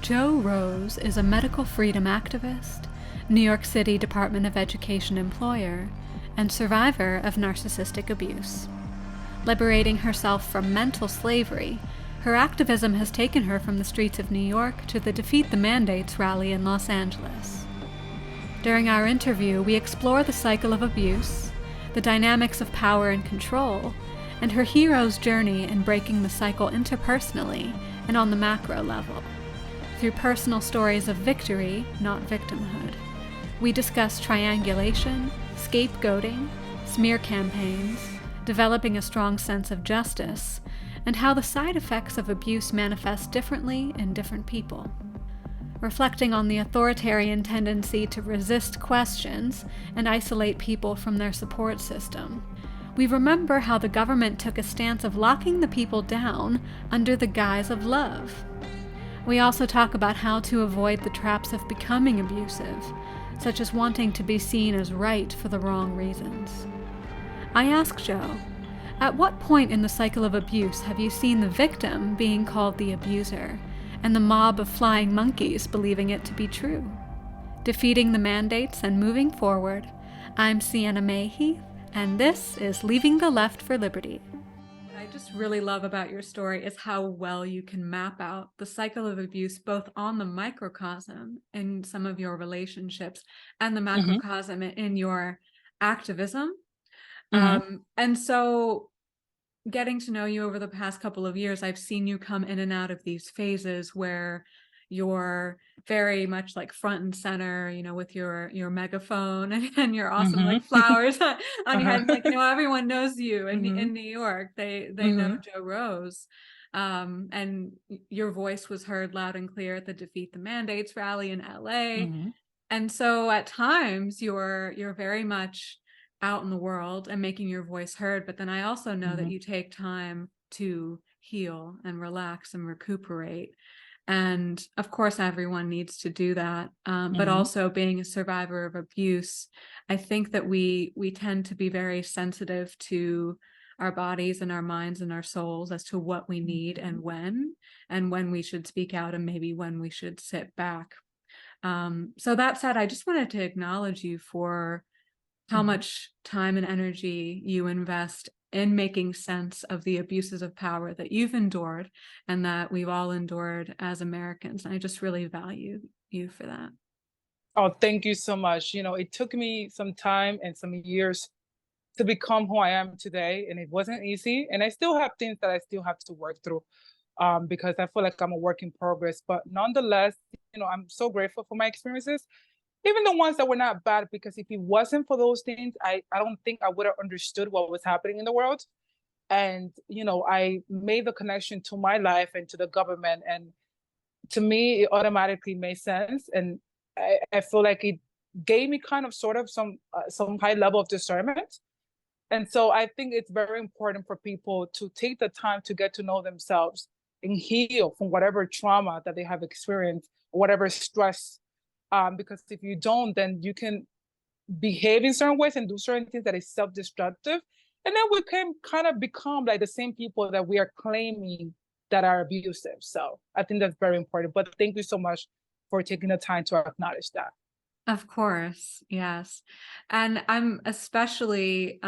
Jo Rose is a medical freedom activist, New York City Department of Education employer, and survivor of narcissistic abuse. Liberating herself from mental slavery, her activism has taken her from the streets of New York to the Defeat the Mandates rally in Los Angeles. During our interview, we explore the cycle of abuse, the dynamics of power and control, and her hero's journey in breaking the cycle interpersonally and on the macro level. Through personal stories of victory, not victimhood, we discuss triangulation, scapegoating, smear campaigns, developing a strong sense of justice, and how the side effects of abuse manifest differently in different people. Reflecting on the authoritarian tendency to resist questions and isolate people from their support system, we remember how the government took a stance of locking the people down under the guise of love. We also talk about how to avoid the traps of becoming abusive, such as wanting to be seen as right for the wrong reasons. I ask Jo, at what point in the cycle of abuse have you seen the victim being called the abuser, and the mob of flying monkeys believing it to be true? Defeating the mandates and moving forward, I'm Sienna Mae Heath, and this is Leaving the Left for Liberty. What I just really love about your story is how well you can map out the cycle of abuse both on the microcosm in some of your relationships and the macrocosm in your activism. And so getting to know you over the past couple of years, I've seen you come in and out of these phases where you're very much like front and center, you know, with your megaphone and your awesome like flowers on your head. Like, you know, everyone knows you in New York. They know Jo Rose. And your voice was heard loud and clear at the Defeat the Mandates rally in LA. And so at times you're very much out in the world and making your voice heard. But then I also know that you take time to heal and relax and recuperate. And of course, everyone needs to do that. But also being a survivor of abuse, I think that we tend to be very sensitive to our bodies and our minds and our souls as to what we need and when we should speak out and maybe when we should sit back. So that said, I just wanted to acknowledge you for how much time and energy you invest in making sense of the abuses of power that you've endured and that we've all endured as Americans. And I just really value you for that. Oh, thank you so much. You know, it took me some time and some years to become who I am today, and it wasn't easy. And I still have things that I still have to work through because I feel like I'm a work in progress. But nonetheless, you know, I'm so grateful for my experiences, even the ones that were not bad, because if it wasn't for those things, I don't think I would have understood what was happening in the world. And, you know, I made the connection to my life and to the government. And to me, it automatically made sense. And I feel like it gave me kind of sort of some high level of discernment. And so I think it's very important for people to take the time to get to know themselves and heal from whatever trauma that they have experienced, or whatever stress. Because if you don't, then you can behave in certain ways and do certain things that is self-destructive. And then we can kind of become like the same people that we are claiming that are abusive. So I think that's very important. But thank you so much for taking the time to acknowledge that. Of course, yes. And I'm especially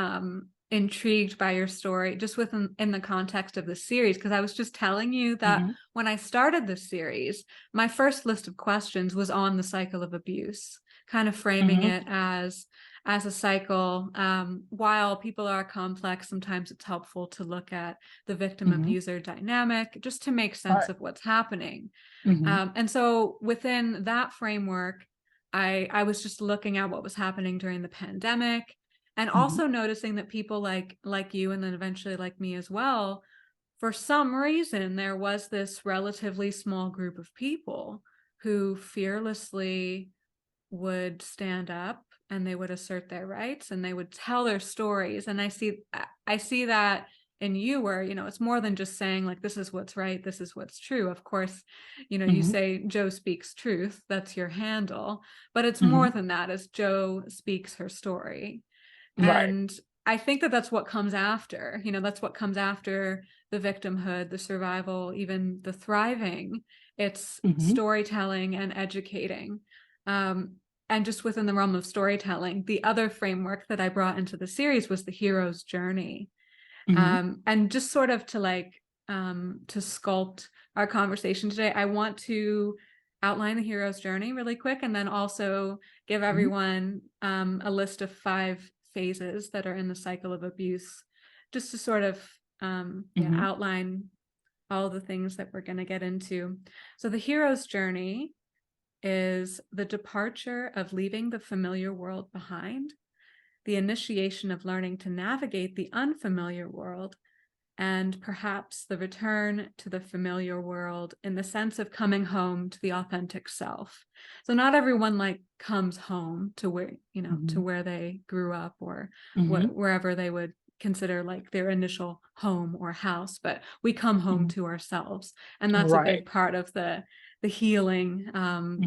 intrigued by your story just in the context of the series, because I was just telling you that when I started this series, my first list of questions was on the cycle of abuse, kind of framing it as a cycle. While people are complex, sometimes it's helpful to look at the victim-abuser dynamic just to make sense of what's happening. And so within that framework, I was just looking at what was happening during the pandemic, and also noticing that people like you, and then eventually like me as well, for some reason, there was this relatively small group of people who fearlessly would stand up and they would assert their rights and they would tell their stories. And I see that in you, where, you know, it's more than just saying like, this is what's right, this is what's true. Of course, you know, you say Jo speaks truth, that's your handle, but it's more than that, as Jo speaks her story. And I think that that's what comes after, you know, that's what comes after the victimhood, the survival, even the thriving, It's Mm-hmm. storytelling and educating. And just within the realm of storytelling, the other framework that I brought into the series was the hero's journey. Mm-hmm. And just sort of to sculpt our conversation today, I want to outline the hero's journey really quick, and then also give everyone a list of 5 phases that are in the cycle of abuse, just to sort of outline all the things that we're going to get into. So the hero's journey is the departure of leaving the familiar world behind, the initiation of learning to navigate the unfamiliar world, and perhaps the return to the familiar world in the sense of coming home to the authentic self. So not everyone comes home to where, to where they grew up, or wherever they would consider their initial home or house, but we come home to ourselves. And that's a big part of the healing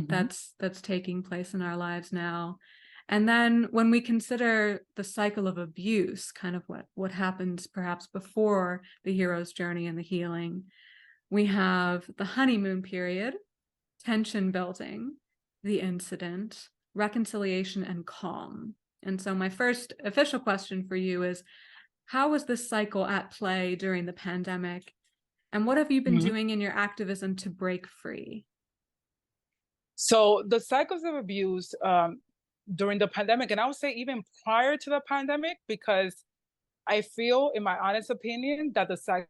that's taking place in our lives now. And then when we consider the cycle of abuse, kind of what happens perhaps before the hero's journey and the healing, we have the honeymoon period, tension building, the incident, reconciliation, and calm. And so my first official question for you is, how was this cycle at play during the pandemic? And what have you been doing in your activism to break free? So the cycles of abuse during the pandemic, and I would say even prior to the pandemic, because I feel, in my honest opinion, that the cycle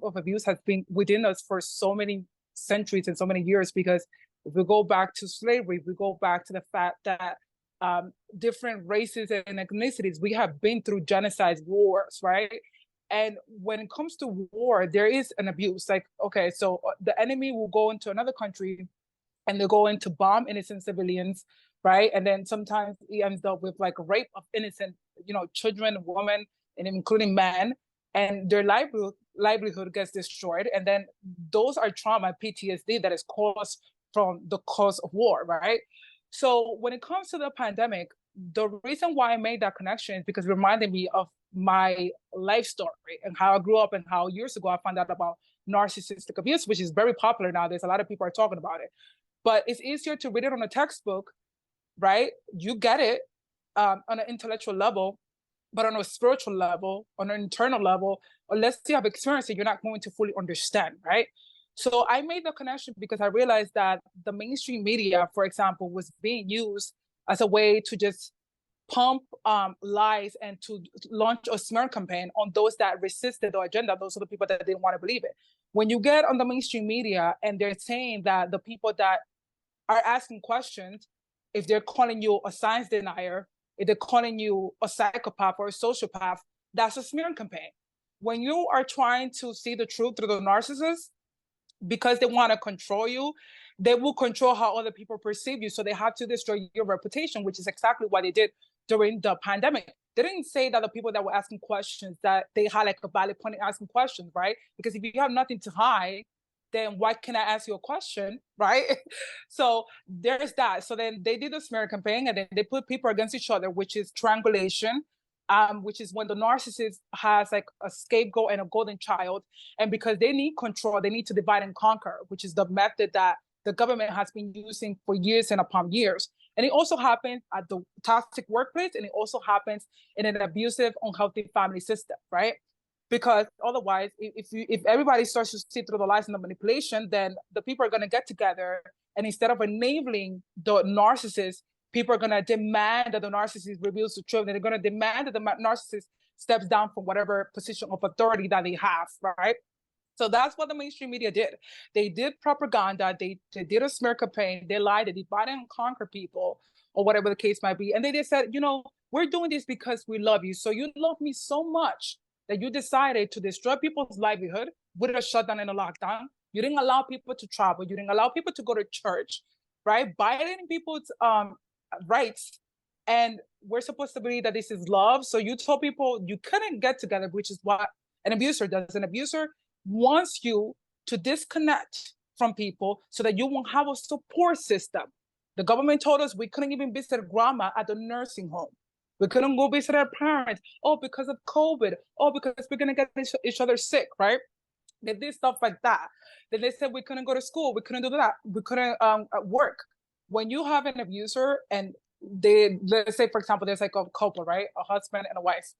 of abuse has been within us for so many centuries and so many years. Because if we go back to slavery, we go back to the fact that different races and ethnicities, we have been through genocide, wars, right? And when it comes to war, there is an abuse. Okay, so the enemy will go into another country and they're going to bomb innocent civilians, right? And then sometimes he ends up with rape of innocent, children, women, and including men, and their livelihood gets destroyed. And then those are trauma, PTSD, that is caused from the cause of war, right? So when it comes to the pandemic, the reason why I made that connection is because it reminded me of my life story and how I grew up, and how years ago I found out about narcissistic abuse, which is very popular nowadays. A lot of people are talking about it. But it's easier to read it on a textbook, right? You get it on an intellectual level, but on a spiritual level, on an internal level, unless you have experience it, you're not going to fully understand, right? So I made the connection because I realized that the mainstream media, for example, was being used as a way to just pump lies and to launch a smear campaign on those that resisted the agenda. Those are the people that didn't want to believe it. When you get on the mainstream media and they're saying that the people that are asking questions, if they're calling you a science denier, if they're calling you a psychopath or a sociopath, that's a smear campaign. When you are trying to see the truth through the narcissist, because they want to control you, they will control how other people perceive you. So they have to destroy your reputation, which is exactly what they did during the pandemic. They didn't say that the people that were asking questions, that they had a valid point in asking questions, right? Because if you have nothing to hide, then why can I ask you a question, right? So there's that. So then they did the smear campaign, and then they put people against each other, which is triangulation, which is when the narcissist has a scapegoat and a golden child. And because they need control, they need to divide and conquer, which is the method that the government has been using for years and upon years. And it also happens at the toxic workplace, and it also happens in an abusive, unhealthy family system, right? Because otherwise, if everybody starts to see through the lies and the manipulation, then the people are going to get together, and instead of enabling the narcissist, people are going to demand that the narcissist reveals the truth, and they're going to demand that the narcissist steps down from whatever position of authority that they have, right? So that's what the mainstream media did. They did propaganda, they did a smear campaign, they lied, they divided and conquer people, or whatever the case might be. And they just said, we're doing this because we love you. So you love me so much that you decided to destroy people's livelihood with a shutdown and a lockdown. You didn't allow people to travel. You didn't allow people to go to church, right? Violating people's rights. And we're supposed to believe that this is love. So you told people you couldn't get together, which is what an abuser does. An abuser wants you to disconnect from people so that you won't have a support system. The government told us we couldn't even visit grandma at the nursing home. We couldn't go visit our parents. Oh, because of COVID. Oh, because we're going to get each other sick, right? They did stuff like that. Then they said we couldn't go to school, we couldn't do that, we couldn't work. When you have an abuser and let's say, for example, there's like a couple, right? A husband and a wife.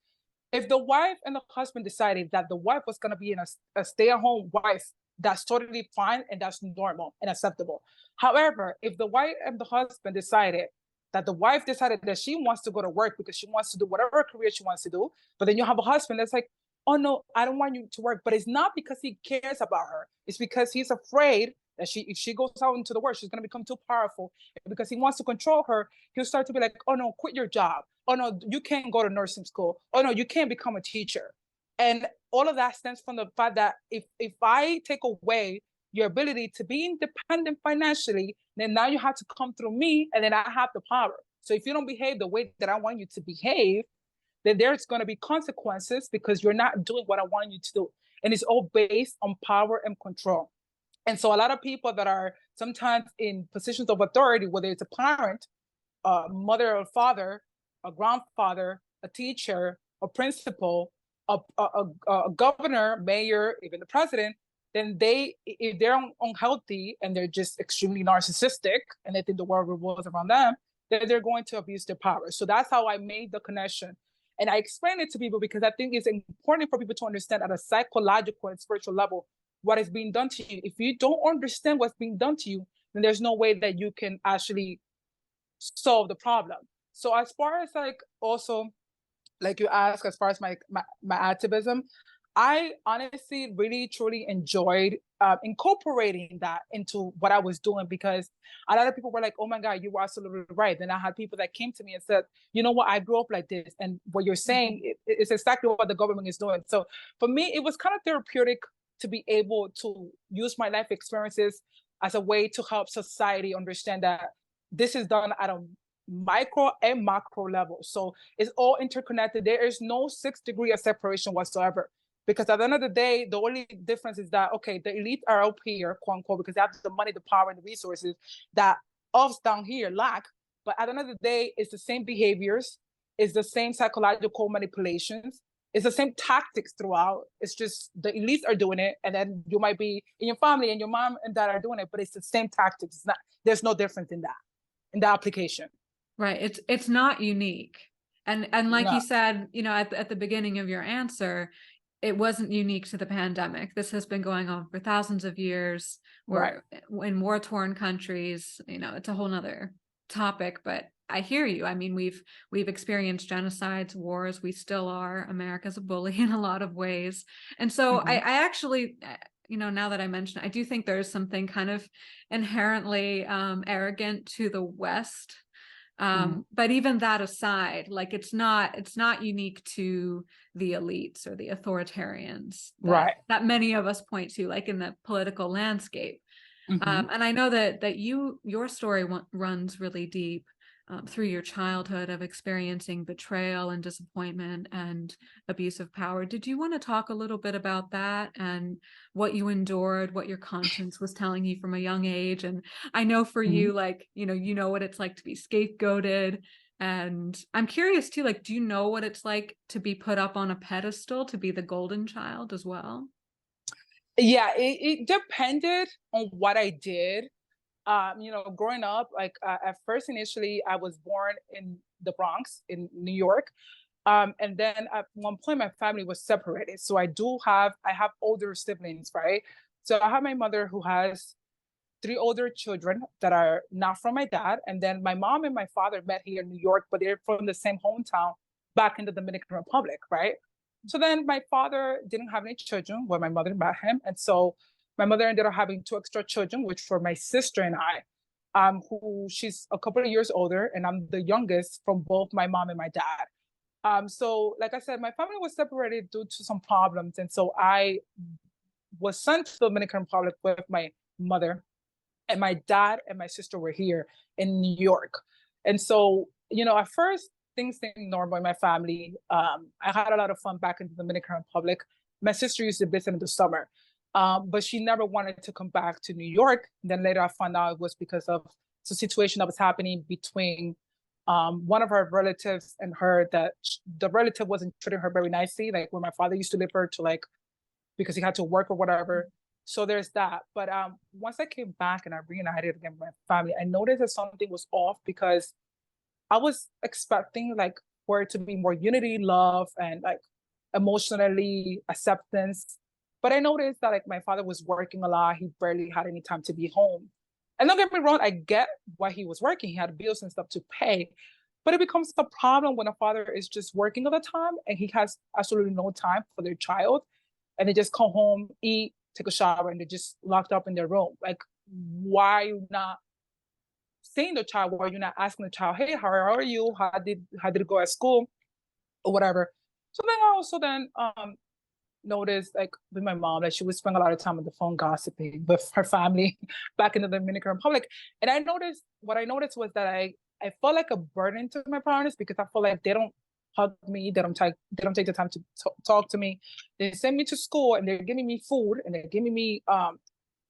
If the wife and the husband decided that the wife was going to be a stay-at-home wife, that's totally fine and that's normal and acceptable. However, if the wife and the husband decided that the wife decided that she wants to go to work because she wants to do whatever career she wants to do, but then you have a husband that's like, oh no, I don't want you to work. But it's not because he cares about her. It's because he's afraid that if she goes out into the world, she's going to become too powerful. And because he wants to control her, he'll start to be like, oh no, quit your job. Oh no, you can't go to nursing school. Oh no, you can't become a teacher. And all of that stems from the fact that if I take away your ability to be independent financially, then now you have to come through me, and then I have the power. So if you don't behave the way that I want you to behave, then there's going to be consequences because you're not doing what I want you to do. And it's all based on power and control. And so a lot of people that are sometimes in positions of authority, whether it's a parent, a mother or father, a grandfather, a teacher, a principal, a governor, mayor, even the president, then if they're unhealthy and they're just extremely narcissistic and they think the world revolves around them, then they're going to abuse their power. So that's how I made the connection. And I explain it to people because I think it's important for people to understand at a psychological and spiritual level what is being done to you. If you don't understand what's being done to you, then there's no way that you can actually solve the problem. So as far as like also, like you asked, as far as my activism, I honestly really truly enjoyed incorporating that into what I was doing, because a lot of people were like, oh my God, you were absolutely right. Then I had people that came to me and said, you know what, I grew up like this. And what you're saying is exactly what the government is doing. So for me, it was kind of therapeutic to be able to use my life experiences as a way to help society understand that this is done at a micro and macro level. So it's all interconnected. There is no 6 degree of separation whatsoever. Because at the end of the day, the only difference is that, okay, the elite are up here, quote unquote, because they have the money, the power, and the resources that us down here lack. But at the end of the day, it's the same behaviors, it's the same psychological manipulations, it's the same tactics throughout. It's just the elites are doing it, and then you might be in your family and your mom and dad are doing it, but it's the same tactics. It's not, there's no difference in that, in the application. Right. It's not unique. And like No. you said, you know, at the beginning of your answer, it wasn't unique to the pandemic. This has been going on for thousands of years. We're in war-torn countries, you know, it's a whole nother topic, but I hear you. I mean, we've experienced genocides, wars, we still are. America's a bully in a lot of ways. And so I actually, you know, now that I mention it, I do think there's something kind of inherently arrogant to the West. But even that aside, like it's not unique to the elites or the authoritarians that many of us point to, like in the political landscape. And I know that your story runs really deep through your childhood of experiencing betrayal and disappointment and abuse of power. Did you want to talk a little bit about that and what you endured, what your conscience was telling you from a young age? And I know for you, like, you know what it's like to be scapegoated. And I'm curious too, like, do you know what it's like to be put up on a pedestal, to be the golden child as well? Yeah, it depended on what I did. You know, growing up, like at first, initially, I was born in the Bronx in New York. And then at one point, my family was separated. So I have older siblings, right? So I have my mother who has 3 older children that are not from my dad. And then my mom and my father met here in New York, but they're from the same hometown back in the Dominican Republic, right? So then my father didn't have any children when my mother met him. And so my mother ended up having 2 extra children, which were my sister and I, who she's a couple of years older, and I'm the youngest from both my mom and my dad. So like I said, my family was separated due to some problems. And so I was sent to the Dominican Republic with my mother, and my dad and my sister were here in New York. And so, you know, at first things seemed normal in my family. I had a lot of fun back in the Dominican Republic. My sister used to visit in the summer, but she never wanted to come back to New York. And then later I found out it was because of the situation that was happening between one of her relatives and her, that the relative wasn't treating her very nicely. Like when my father used to live her to like because he had to work or whatever. So there's that. But once I came back and I reunited again with my family, I noticed that something was off, because I was expecting like for it to be more unity, love, and like emotionally acceptance. But I noticed that like my father was working a lot. He barely had any time to be home. And don't get me wrong, I get why he was working. He had bills and stuff to pay. But it becomes a problem when a father is just working all the time and he has absolutely no time for their child. And they just come home, eat, take a shower, and they're just locked up in their room. Like, why are you not seeing the child? Why are you not asking the child, hey, how are you? How did it go at school? Or whatever. So then I also noticed, like with my mom, that she would spend a lot of time on the phone gossiping with her family back in the Dominican Republic. And what I noticed was that I felt like a burden to my parents, because I feel like they don't hug me, they don't take the time to talk to me. They send me to school and they're giving me food and they're giving me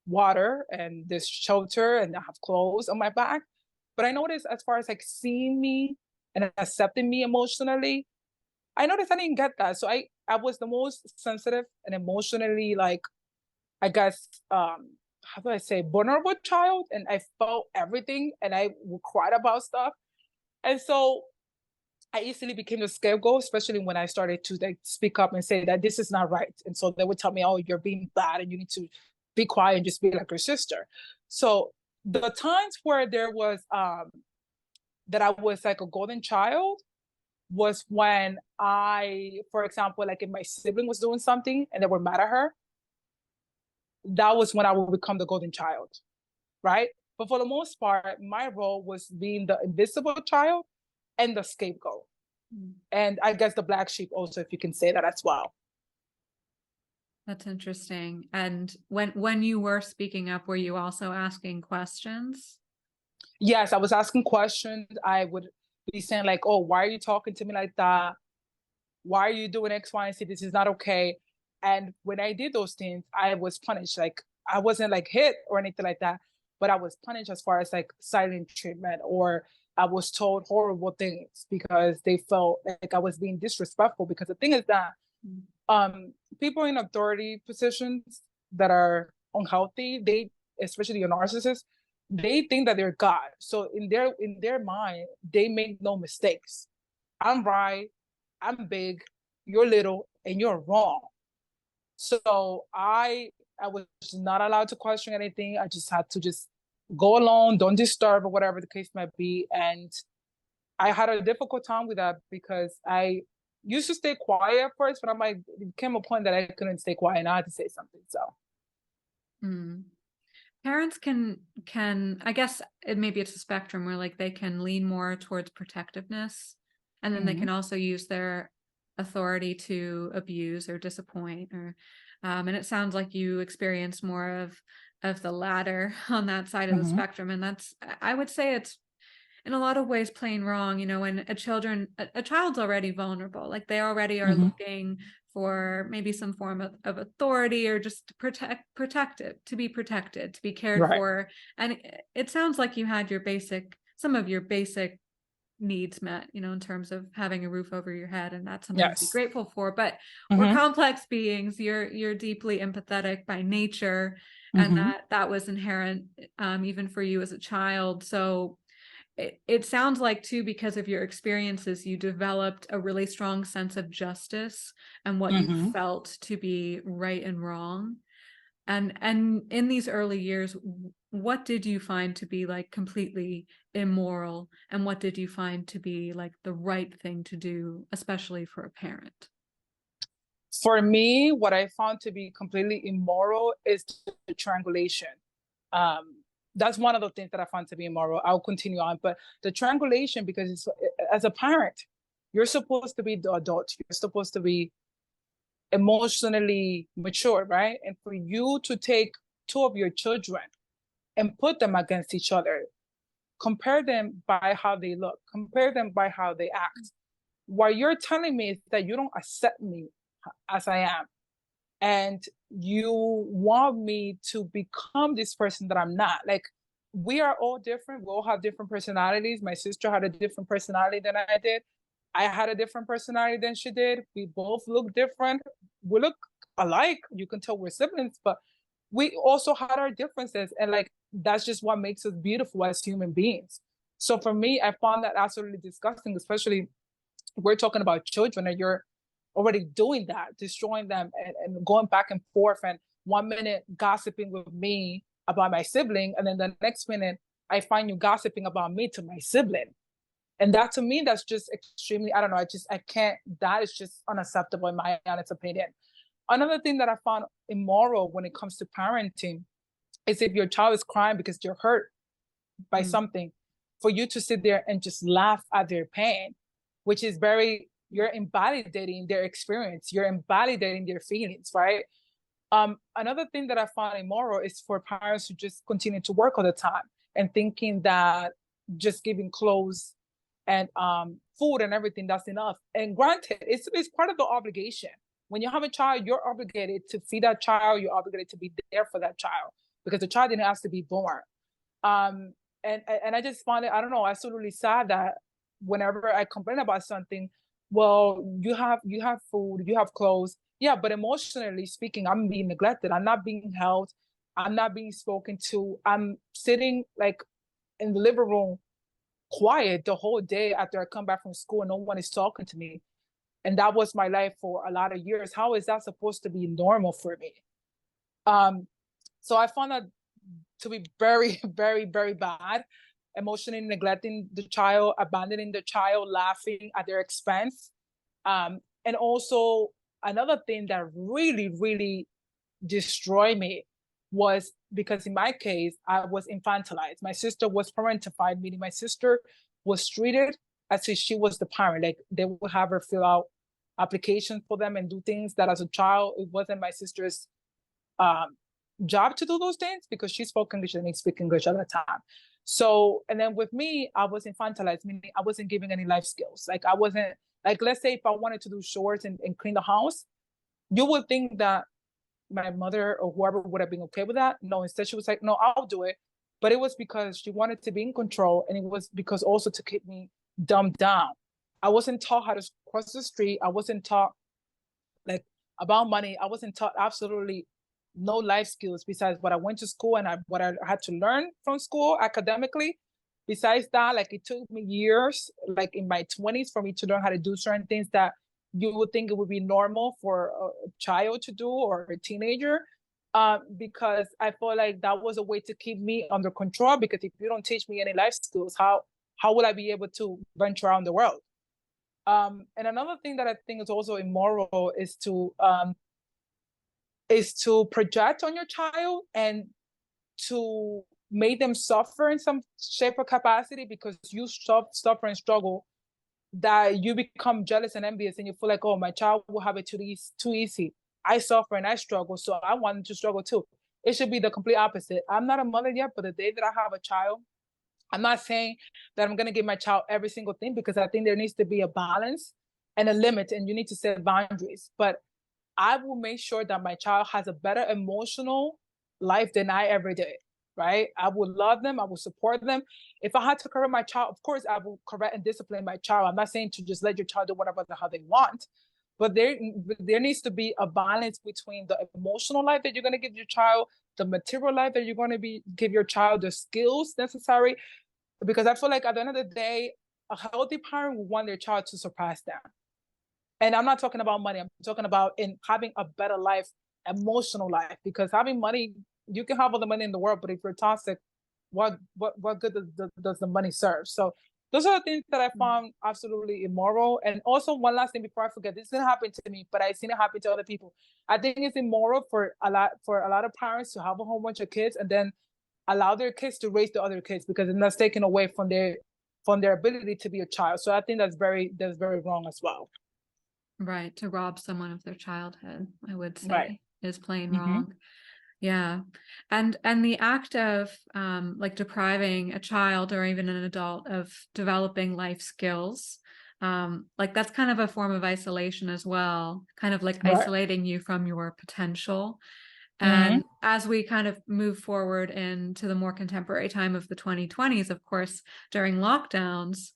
water and this shelter, and I have clothes on my back. But I noticed, as far as like seeing me and accepting me emotionally, I noticed I didn't get that. So I was the most sensitive and emotionally, like, I guess, how do I say, vulnerable child. And I felt everything and I would cry about stuff. And so I easily became the scapegoat, especially when I started to like speak up and say that this is not right. And so they would tell me, oh, you're being bad and you need to be quiet and just be like your sister. So the times where there was, that I was like a golden child, was when for example, like if my sibling was doing something and they were mad at her, that was when I would become the golden child, right? But for the most part, my role was being the invisible child and the scapegoat. And I guess the black sheep also, if you can say that as well. That's interesting. And when you were speaking up, were you also asking questions? Yes, I was asking questions. I would be saying like, oh, why are you talking to me like that? Why are you doing X, Y, and Z? This is not okay. And when I did those things, I was punished. Like, I wasn't like hit or anything like that, but I was punished as far as like silent treatment, or I was told horrible things because they felt like I was being disrespectful. Because the thing is that people in authority positions that are unhealthy, they, especially your narcissists, they think that they're God. So in their mind, they make no mistakes. I'm right, I'm big, you're little, and you're wrong. So I was not allowed to question anything. I just had to just go along, don't disturb, or whatever the case might be. And I had a difficult time with that, because I used to stay quiet at first, but I'm like, it came a point that I couldn't stay quiet and I had to say something. So parents can, I guess maybe it's a spectrum where like they can lean more towards protectiveness, and then they can also use their authority to abuse or disappoint, or and it sounds like you experienced more of the latter on that side of the spectrum. And that's, I would say, it's in a lot of ways plain wrong. You know, when a child's already vulnerable, like they already are looking for maybe some form of authority, or just to to be protected, to be cared for. And it sounds like you had some of your basic needs met, you know, in terms of having a roof over your head, and that's something to be grateful for. But we're complex beings. You're deeply empathetic by nature, and that was inherent even for you as a child. So it sounds like too, because of your experiences, you developed a really strong sense of justice and what you felt to be right and wrong. And in these early years, what did you find to be like completely immoral, and what did you find to be like the right thing to do, especially for a parent? For me, what I found to be completely immoral is the triangulation. That's one of the things that I found to be immoral. I'll continue on, but the triangulation, because as a parent, you're supposed to be the adult. You're supposed to be emotionally mature, right? And for you to take two of your children and put them against each other, compare them by how they look, compare them by how they act. What you're telling me is that you don't accept me as I am. And you want me to become this person that I'm not. Like, we are all different. We all have different personalities. My sister had a different personality than I did. I had a different personality than she did. We both look different. We look alike. You can tell we're siblings, but we also had our differences. And like, that's just what makes us beautiful as human beings. So for me, I found that absolutely disgusting, especially we're talking about children and you're already doing that, destroying them and going back and forth. And 1 minute gossiping with me about my sibling. And then the next minute, I find you gossiping about me to my sibling. And that to me, that's just extremely, I don't know, I can't, that is just unacceptable in my honest opinion. Another thing that I found immoral when it comes to parenting is if your child is crying because they're hurt by something, for you to sit there and just laugh at their pain, which is very, you're invalidating their experience, you're invalidating their feelings, right? Another thing that I found immoral is for parents to just continue to work all the time and thinking that just giving clothes and food and everything, that's enough. And granted, it's part of the obligation. When you have a child, you're obligated to feed that child, you're obligated to be there for that child because the child didn't ask to be born. And I just found it, I don't know, absolutely sad that whenever I complain about something, well, you have food, you have clothes, yeah, but emotionally speaking, I'm being neglected. I'm not being held. I'm not being spoken to. I'm sitting like in the living room quiet the whole day after I come back from school and no one is talking to me. And that was my life for a lot of years. How is that supposed to be normal for me? So I found that to be very, very, very bad. Emotionally neglecting the child, abandoning the child, laughing at their expense. And also another thing that really, really destroyed me was because in my case, I was infantilized. My sister was parentified, meaning my sister was treated as if she was the parent. Like they would have her fill out applications for them and do things that as a child, it wasn't my sister's job to do those things because she spoke English and didn't speak English at the time. So, and then with me, I was infantilized, meaning I wasn't giving any life skills. Like I wasn't, like, let's say if I wanted to do chores and clean the house, you would think that my mother or whoever would have been okay with that. No, instead she was like, no, I'll do it. But it was because she wanted to be in control. And it was because also to keep me dumbed down. I wasn't taught how to cross the street. I wasn't taught like about money. I wasn't taught absolutely no life skills besides what I went to school and what I had to learn from school academically. Besides that, like it took me years, like in my 20s, for me to learn how to do certain things that you would think it would be normal for a child to do or a teenager, because I felt like that was a way to keep me under control. Because if you don't teach me any life skills, how will I be able to venture around the world? And another thing that I think is also immoral is to project on your child and to make them suffer in some shape or capacity because you suffer and struggle, that you become jealous and envious and you feel like, oh, my child will have it too easy. I suffer and I struggle, so I want them to struggle too. It should be the complete opposite. I'm not a mother yet, but the day that I have a child, I'm not saying that I'm going to give my child every single thing, because I think there needs to be a balance and a limit, and you need to set boundaries. But I will make sure that my child has a better emotional life than I ever did, right? I will love them. I will support them. If I had to correct my child, of course, I will correct and discipline my child. I'm not saying to just let your child do whatever the hell they want, but there needs to be a balance between the emotional life that you're going to give your child, the material life that you're going to give your child, the skills necessary. Because I feel like at the end of the day, a healthy parent will want their child to surpass them. And I'm not talking about money. I'm talking about in having a better life, emotional life. Because having money, you can have all the money in the world, but if you're toxic, what good does the money serve? So those are the things that I found absolutely immoral. And also, one last thing before I forget, this didn't happen to me, but I've seen it happen to other people. I think it's immoral for a lot of parents to have a whole bunch of kids and then allow their kids to raise the other kids, because then that's taken away from their ability to be a child. So I think that's very wrong as well. Right, to rob someone of their childhood, I would say, right. is plain wrong. Yeah. And the act of like depriving a child or even an adult of developing life skills, like that's kind of a form of isolation as well, kind of like isolating you from your potential. And as we kind of move forward into the more contemporary time of the 2020s, of course, during lockdowns,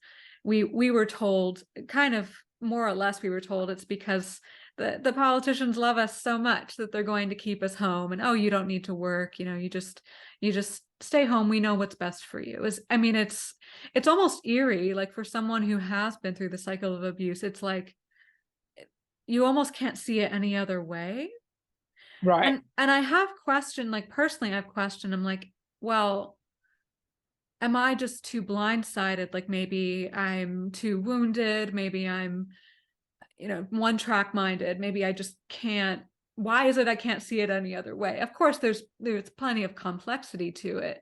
we were told, kind of more or less, we were told it's because the politicians love us so much that they're going to keep us home, and oh, you don't need to work, you just stay home, we know what's best for you. I mean, it's almost eerie, like for someone who has been through the cycle of abuse, it's like you almost can't see it any other way. Right. And I have questioned, like personally I've questioned, I'm like, well, am I just too blindsided? Like maybe I'm too wounded, maybe I'm, one track minded, maybe I just can't. Why is it I can't see it any other way? Of course there's plenty of complexity to it,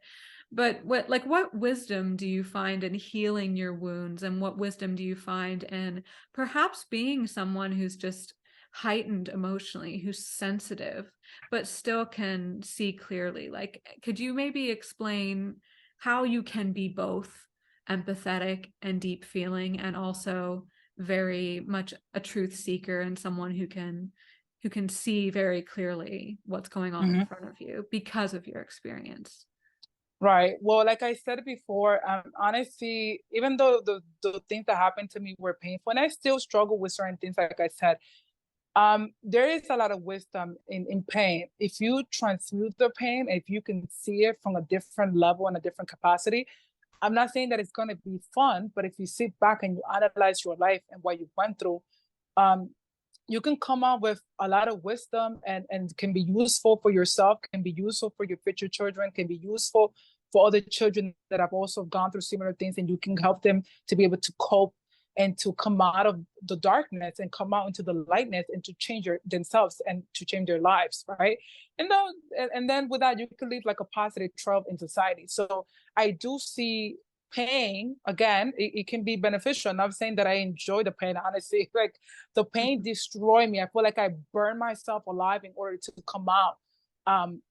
but what wisdom do you find in healing your wounds, and what wisdom do you find in perhaps being someone who's just heightened emotionally, who's sensitive but still can see clearly? Like, could you maybe explain how you can be both empathetic and deep feeling, and also very much a truth seeker and someone who can see very clearly what's going on in front of you because of your experience? Right. Well, like I said before, honestly, even though the things that happened to me were painful, and I still struggle with certain things, like I said, there is a lot of wisdom in pain. If you transmute the pain, if you can see it from a different level and a different capacity, I'm not saying that it's going to be fun, but if you sit back and you analyze your life and what you went through, um, you can come out with a lot of wisdom, and can be useful for yourself, can be useful for your future children, can be useful for other children that have also gone through similar things, and you can help them to be able to cope and to come out of the darkness and come out into the lightness, and to change themselves and to change their lives, right? And then with that, you can leave like a positive trail in society. So I do see pain, again, it can be beneficial. And I'm saying that I enjoy the pain, honestly. Like, the pain destroyed me. I feel like I burned myself alive in order to come out The on top.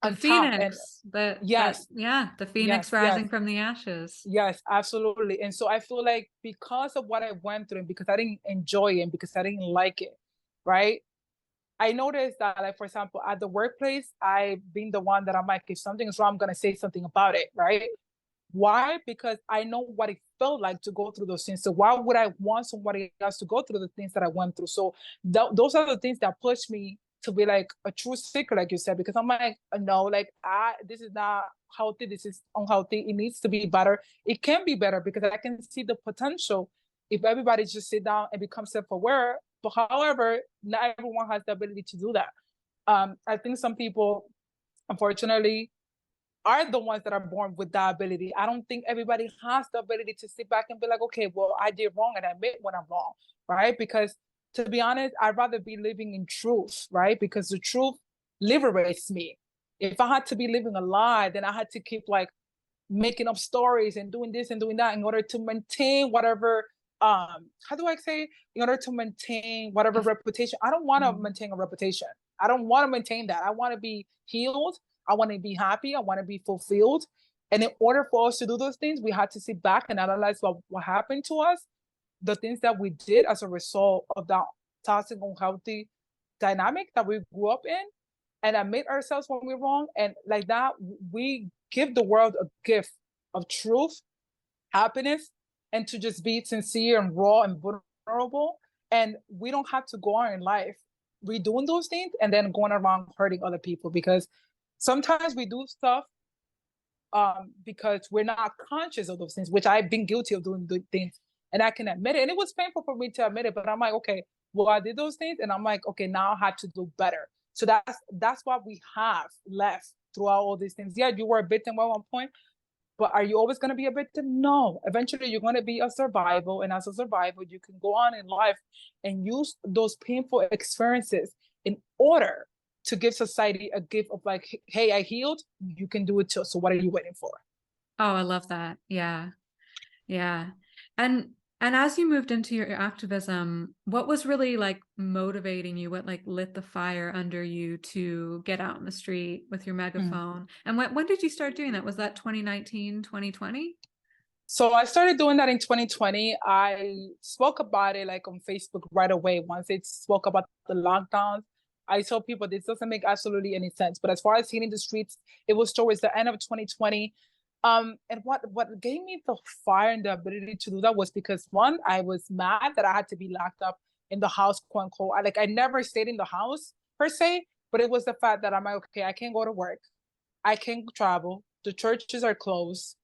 And phoenix, the yes, yeah, the phoenix yes, yes, rising from the ashes. yes, absolutely. And so I feel like because of what I went through, and because I didn't enjoy it, and because I didn't like it, right? I noticed that, like, for example, at the workplace, I being the one that I'm like, if something is wrong, I'm gonna say something about it, right? Why? Because I know what it felt like to go through those things. So why would I want somebody else to go through the things that I went through? So those are the things that push me to be like a true seeker, like you said, because I'm like, no, like, this is not healthy. This is unhealthy. It needs to be better. It can be better because I can see the potential if everybody just sit down and become self-aware. But however, not everyone has the ability to do that. I think some people, unfortunately, are the ones that are born with that ability. I don't think everybody has the ability to sit back and be like, okay, well, I did wrong and admit when I'm wrong, right? Because to be honest, I'd rather be living in truth, right? Because the truth liberates me. If I had to be living a lie, then I had to keep like making up stories and doing this and doing that in order to maintain whatever how do I say, in order to maintain whatever reputation. I don't want to maintain a reputation. I don't want to maintain that. I want to be healed. I want to be happy. I want to be fulfilled. And in order for us to do those things, we had to sit back and analyze what happened to us, the things that we did as a result of that toxic, unhealthy dynamic that we grew up in, and admit ourselves when we're wrong. And like that, we give the world a gift of truth, happiness, and to just be sincere and raw and vulnerable. And we don't have to go on in life redoing those things and then going around hurting other people, because sometimes we do stuff because we're not conscious of those things, which I've been guilty of doing things, and I can admit it. And it was painful for me to admit it, but I'm like, okay, well, I did those things, and I'm like, okay, now I have to do better. So that's what we have left throughout all these things. Yeah, you were a victim at one point, but are you always going to be a victim? No. Eventually, you're going to be a survival. And as a survivor, you can go on in life and use those painful experiences in order to give society a gift of like, hey, I healed. You can do it too. So what are you waiting for? Oh, I love that. Yeah. Yeah. And as you moved into your activism, what was really like motivating you? What like lit the fire under you to get out in the street with your megaphone? And when did you start doing that? Was that 2019, 2020? So I started doing that in 2020. I spoke about it like on Facebook right away. Once it spoke about the lockdowns, I told people this doesn't make absolutely any sense. But as far as hitting the streets, it was towards the end of 2020. And what gave me the fire and the ability to do that was because, one, I was mad that I had to be locked up in the house, quote unquote. I never stayed in the house per se, but it was the fact that I'm like, okay, I can't go to work. I can't travel. The churches are closed.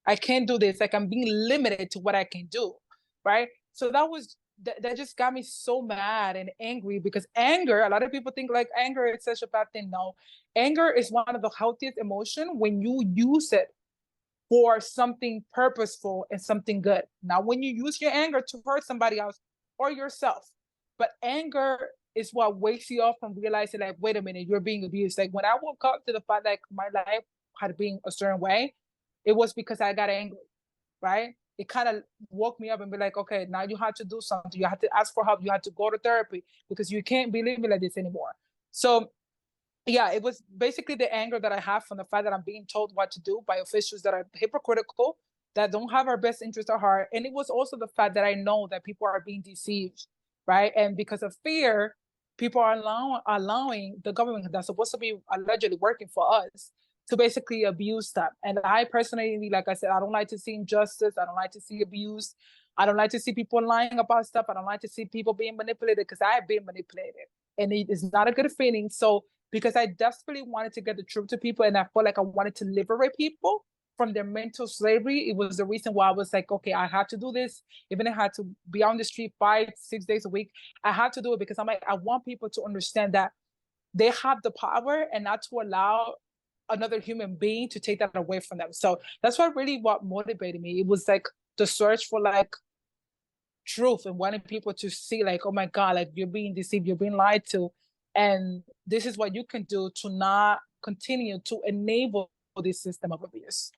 I can't do this. Like, I'm being limited to what I can do. Right. So that just got me so mad and angry, because anger, a lot of people think like anger is such a bad thing. No, anger is one of the healthiest emotions when you use it for something purposeful and something good. Now, when you use your anger to hurt somebody else or yourself, but anger is what wakes you up from realizing, like, wait a minute, you're being abused. Like, when I woke up to the fact that my life had been a certain way, it was because I got angry, right? It kind of woke me up and be like, okay, now you have to do something. You have to ask for help. You have to go to therapy, because you can't be living like this anymore. So yeah, it was basically the anger that I have from the fact that I'm being told what to do by officials that are hypocritical, that don't have our best interest at heart. And it was also the fact that I know that people are being deceived, right? And because of fear, people are allowing the government that's supposed to be allegedly working for us to basically abuse them. And I personally, like I said, I don't like to see injustice. I don't like to see abuse. I don't like to see people lying about stuff. I don't like to see people being manipulated, because I have been manipulated. And it is not a good feeling. So because I desperately wanted to get the truth to people, and I felt like I wanted to liberate people from their mental slavery, it was the reason why I was like, okay, I had to do this. Even if I had to be on the street 5-6 days a week, I had to do it, because I'm like, I want people to understand that they have the power, and not to allow another human being to take that away from them. So that's what motivated me. It was like the search for like truth, and wanting people to see like, oh my God, like, you're being deceived, you're being lied to. And this is what you can do to not continue to enable this system of abuse.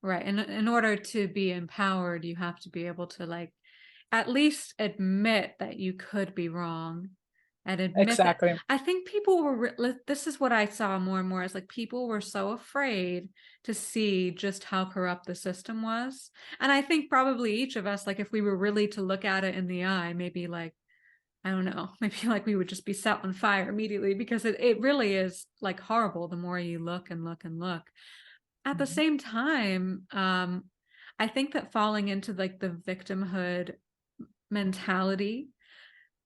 Right. And in order to be empowered, you have to be able to like at least admit that you could be wrong, and admit that. Exactly. I think people were, this is what I saw more and more, is like people were so afraid to see just how corrupt the system was. And I think probably each of us, like if we were really to look at it in the eye, maybe like, I don't know, maybe like we would just be set on fire immediately, because it really is like horrible the more you look and look and look. At the same time, I think that falling into like the victimhood mentality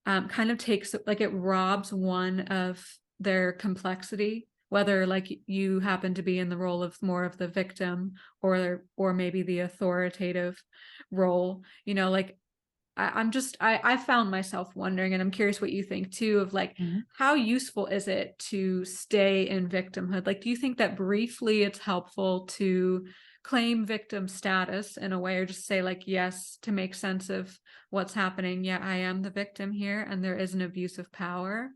kind of takes, like, it robs one of their complexity, whether like you happen to be in the role of more of the victim, or maybe the authoritative role, you know, like I found myself wondering, and I'm curious what you think too, of like, how useful is it to stay in victimhood? Like, do you think that briefly it's helpful to claim victim status in a way, or just say like, yes, to make sense of what's happening? Yeah, I am the victim here, and there is an abuse of power.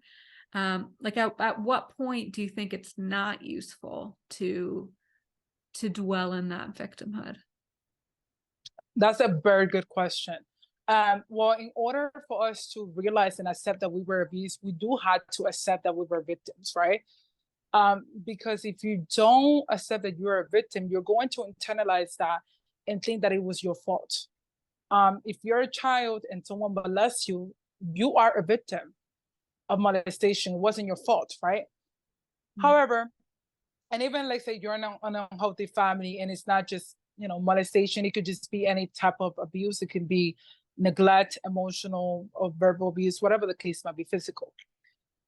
Like at what point do you think it's not useful to dwell in that victimhood? That's a very good question. Well, in order for us to realize and accept that we were abused, we do have to accept that we were victims, right? Because if you don't accept that you're a victim, you're going to internalize that and think that it was your fault. If you're a child and someone molests you, you are a victim of molestation. It wasn't your fault, right? However, and even like say you're in an unhealthy family, and it's not just, you know, molestation, it could just be any type of abuse. It can be neglect, emotional or verbal abuse, whatever the case might be, physical.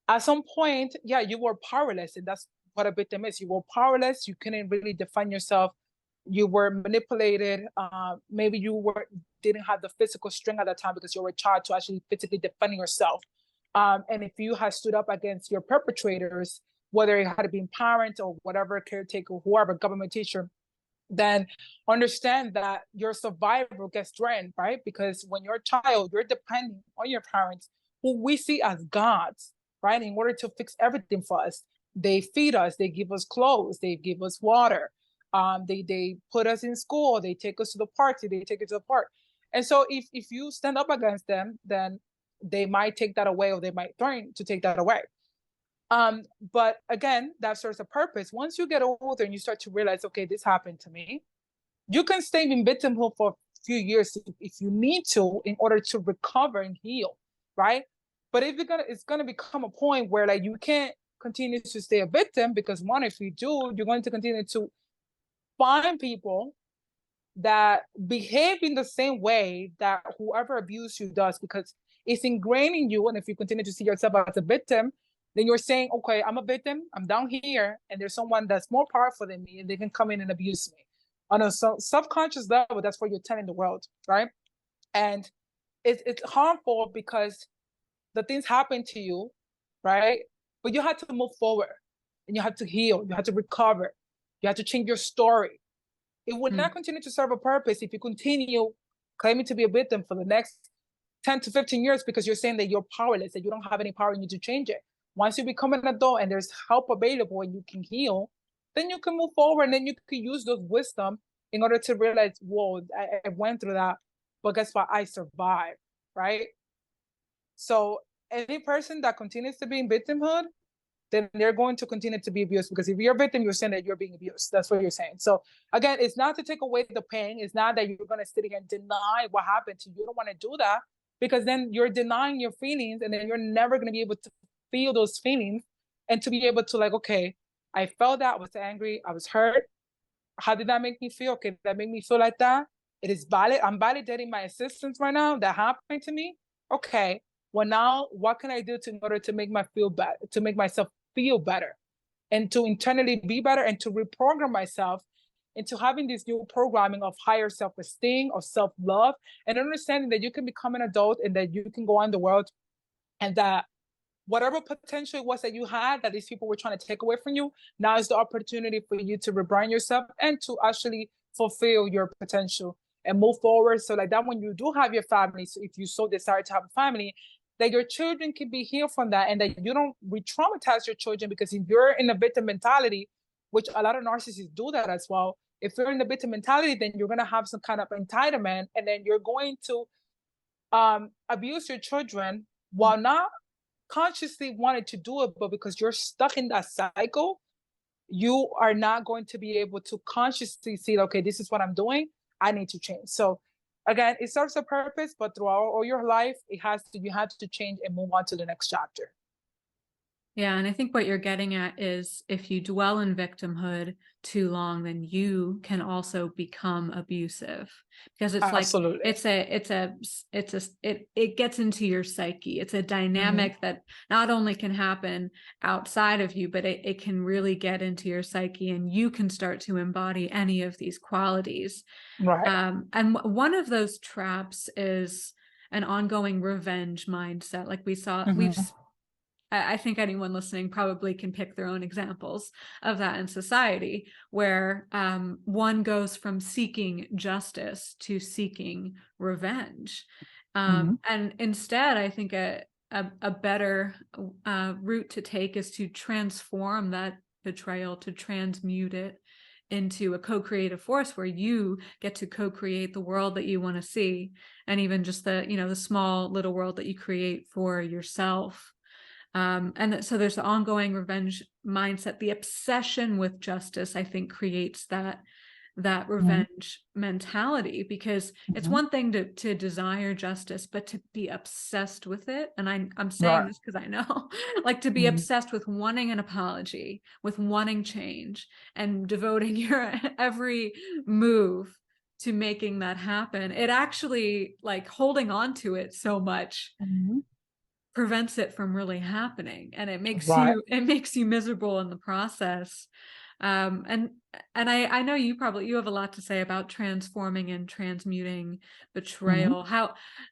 At some point, yeah, you were powerless, and that's what a victim is. You were powerless. You couldn't really defend yourself. You were manipulated. Maybe didn't have the physical strength at that time, because you were a child, to actually physically defend yourself. And if you had stood up against your perpetrators, whether it had been parent or whatever caretaker, whoever, government teacher, then understand that your survival gets threatened, right? Because when you're a child, you're depending on your parents, who we see as gods, right? In order to fix everything for us. They feed us, they give us clothes, they give us water. They put us in school, they take us to the party, they take us to the park. And so if you stand up against them, then they might take that away, or they might threaten to take that away. But again, that serves a purpose. Once you get older and you start to realize, okay, this happened to me, you can stay in victimhood for a few years if you need to, in order to recover and heal, right? But if it's gonna become a point where like you can't continue to stay a victim, because one, if you do, you're going to continue to find people that behave in the same way that whoever abused you does. Because it's ingrained in you. And if you continue to see yourself as a victim, then you're saying, okay, I'm a victim, I'm down here, and there's someone that's more powerful than me, and they can come in and abuse me. On a subconscious level, that's what you're telling the world, right? And it's harmful because the things happen to you, right? But you have to move forward, and you have to heal, you have to recover, you have to change your story. It would not continue to serve a purpose if you continue claiming to be a victim for the next 10 to 15 years because you're saying that you're powerless, that you don't have any power in you to change it. Once you become an adult and there's help available and you can heal, then you can move forward, and then you can use those wisdom in order to realize, whoa, I went through that, but guess what? I survived, right? So any person that continues to be in victimhood, then they're going to continue to be abused, because if you're a victim, you're saying that you're being abused. That's what you're saying. So again, it's not to take away the pain. It's not that you're going to sit here and deny what happened to you. You don't want to do that, because then you're denying your feelings, and then you're never going to be able to feel those feelings and to be able to, like, okay, I felt that, I was angry, I was hurt. How did that make me feel? Okay, that made me feel like that. It is valid. I'm validating my existence right now. That happened to me. Okay. Well, now what can I do in order to make myself feel better, and to internally be better, and to reprogram myself into having this new programming of higher self-esteem, of self-love, and understanding that you can become an adult, and that you can go on the world, and that whatever potential it was that you had that these people were trying to take away from you, now is the opportunity for you to rebrand yourself and to actually fulfill your potential and move forward. So like that, when you do have your family, so if you so desire to have a family, that your children can be healed from that, and that you don't re-traumatize your children. Because if you're in a victim mentality, which a lot of narcissists do that as well, if you're in the victim mentality, then you're going to have some kind of entitlement, and then you're going to abuse your children while not consciously wanted to do it, but because you're stuck in that cycle, you are not going to be able to consciously see, okay, this is what I'm doing, I need to change. So again, it serves a purpose, but throughout all your life, you have to change and move on to the next chapter. Yeah, and I think what you're getting at is, if you dwell in victimhood too long, then you can also become abusive, because it's Absolutely. it gets into your psyche. It's a dynamic that not only can happen outside of you, but it can really get into your psyche, and you can start to embody any of these qualities. Right. And one of those traps is an ongoing revenge mindset. Like I think anyone listening probably can pick their own examples of that in society, where one goes from seeking justice to seeking revenge. And instead, I think a better route to take is to transform that betrayal, to transmute it into a co-creative force where you get to co-create the world that you want to see, and even just the small little world that you create for yourself. And so there's the ongoing revenge mindset. The obsession with justice, I think, creates that revenge mentality, because it's one thing to desire justice, but to be obsessed with it. And I'm saying this because I know, like, to be obsessed with wanting an apology, with wanting change, and devoting your every move to making that happen. It actually, like, holding on to it so much prevents it from really happening, and it makes you miserable in the process. And I know you have a lot to say about transforming and transmuting betrayal.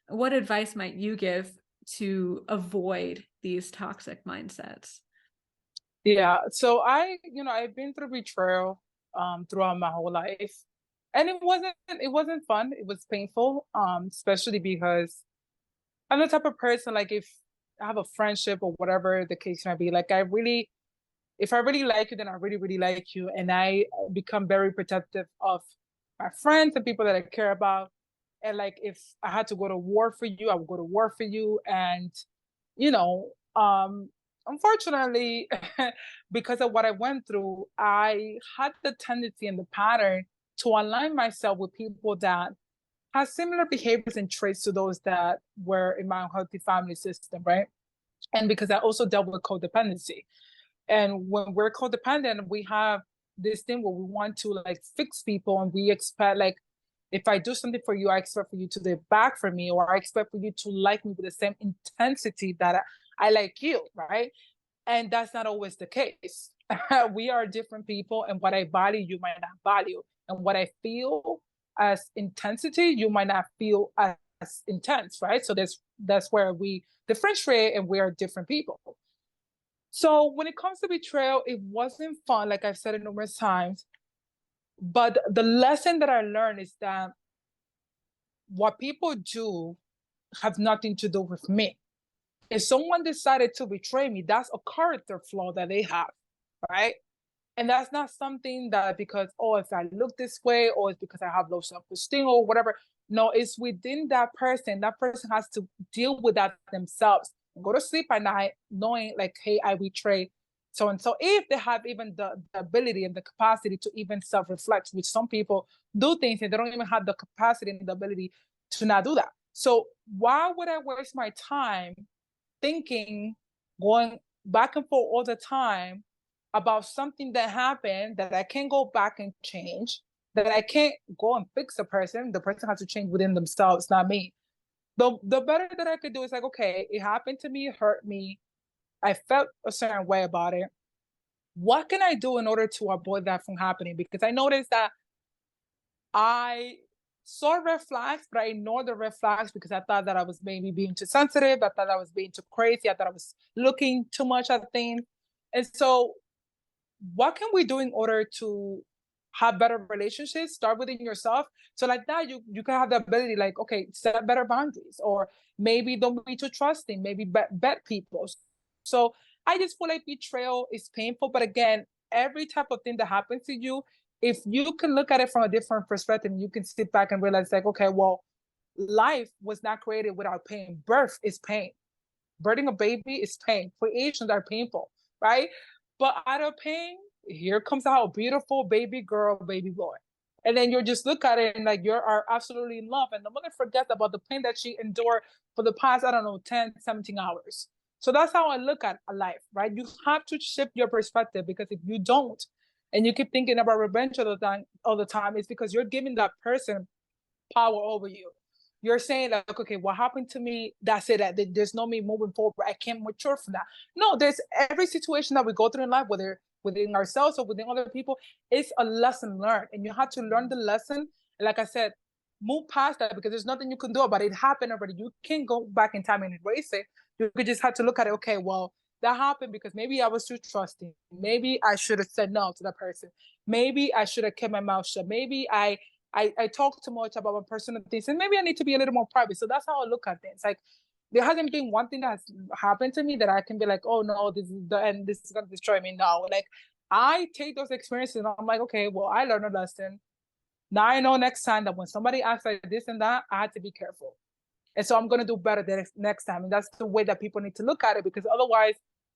What advice might you give to avoid these toxic mindsets? Yeah, so I've been through betrayal throughout my whole life, and it wasn't fun. It was painful, especially because I'm the type of person, like, if I have a friendship or whatever the case might be, like, if I really like you, then I really, really like you. And I become very protective of my friends and people that I care about. And like, if I had to go to war for you, I would go to war for you. And, unfortunately, because of what I went through, I had the tendency and the pattern to align myself with people that has similar behaviors and traits to those that were in my unhealthy family system, right? And because I also dealt with codependency. And when we're codependent, we have this thing where we want to, like, fix people, and we expect, like, If I do something for you, I expect for you to do it back for me, or I expect for you to like me with the same intensity that I like you, right? And that's not always the case. We are different people, and what I value, you might not value. And what I feel as intensity, you might not feel as intense, right? So that's where we differentiate, and we are different people. So when it comes to betrayal, it wasn't fun, like I've said it numerous times. But the lesson that I learned is that what people do have nothing to do with me. If someone decided to betray me, that's a character flaw that they have, right? And that's not something that because, oh, if I look this way, or it's because I have low self-esteem or whatever. No, it's within that person. That person has to deal with that themselves. Go to sleep at night knowing like, hey, I betrayed so and so. If they have even the ability and the capacity to even self-reflect, which some people do things and they don't even have the capacity and the ability to not do that. So why would I waste my time thinking, going back and forth all the time about something that happened that I can't go back and change, that I can't go and fix the person has to change within themselves, not me. The better that I could do is like, okay, it happened to me, it hurt me, I felt a certain way about it. What can I do in order to avoid that from happening? Because I noticed that I saw red flags, but I ignored the red flags because I thought that I was maybe being too sensitive. I thought I was being too crazy. I thought I was looking too much at things. And so what can we do in order to have better relationships? Start within yourself. So like that, you can have the ability, like, okay, set better boundaries, or maybe don't be too trusting, maybe bet people. So I just feel like betrayal is painful. But again, every type of thing that happens to you, if you can look at it from a different perspective, you can sit back and realize like, okay, well, life was not created without pain. Birth is pain. Birthing a baby is pain. Creations are painful, right? But out of pain, here comes out a beautiful baby girl, baby boy. And then you just look at it and like you are absolutely in love. And the mother forgets about the pain that she endured for the past, I don't know, 10, 17 hours. So that's how I look at a life, right? You have to shift your perspective, because if you don't, and you keep thinking about revenge all the time, it's because you're giving that person power over you. You're saying like, okay, what happened to me? That's it. There's no me moving forward. I can't mature from that. No, there's every situation that we go through in life, whether within ourselves or within other people, it's a lesson learned, and you have to learn the lesson. And like I said, move past that, because there's nothing you can do about it. It happened already. You can't go back in time and erase it. You could just have to look at it. Okay, well, that happened because maybe I was too trusting. Maybe I should have said no to that person. Maybe I should have kept my mouth shut. Maybe I talk too much about my personal things, and maybe I need to be a little more private. So that's how I look at things. Like, there hasn't been one thing that's happened to me that I can be like, oh no, this is the end, this is gonna destroy me. No, like I take those experiences and I'm like, okay, well, I learned a lesson. Now I know next time that when somebody asks like this and that, I had to be careful. And so I'm gonna do better the next time. And that's the way that people need to look at it, because otherwise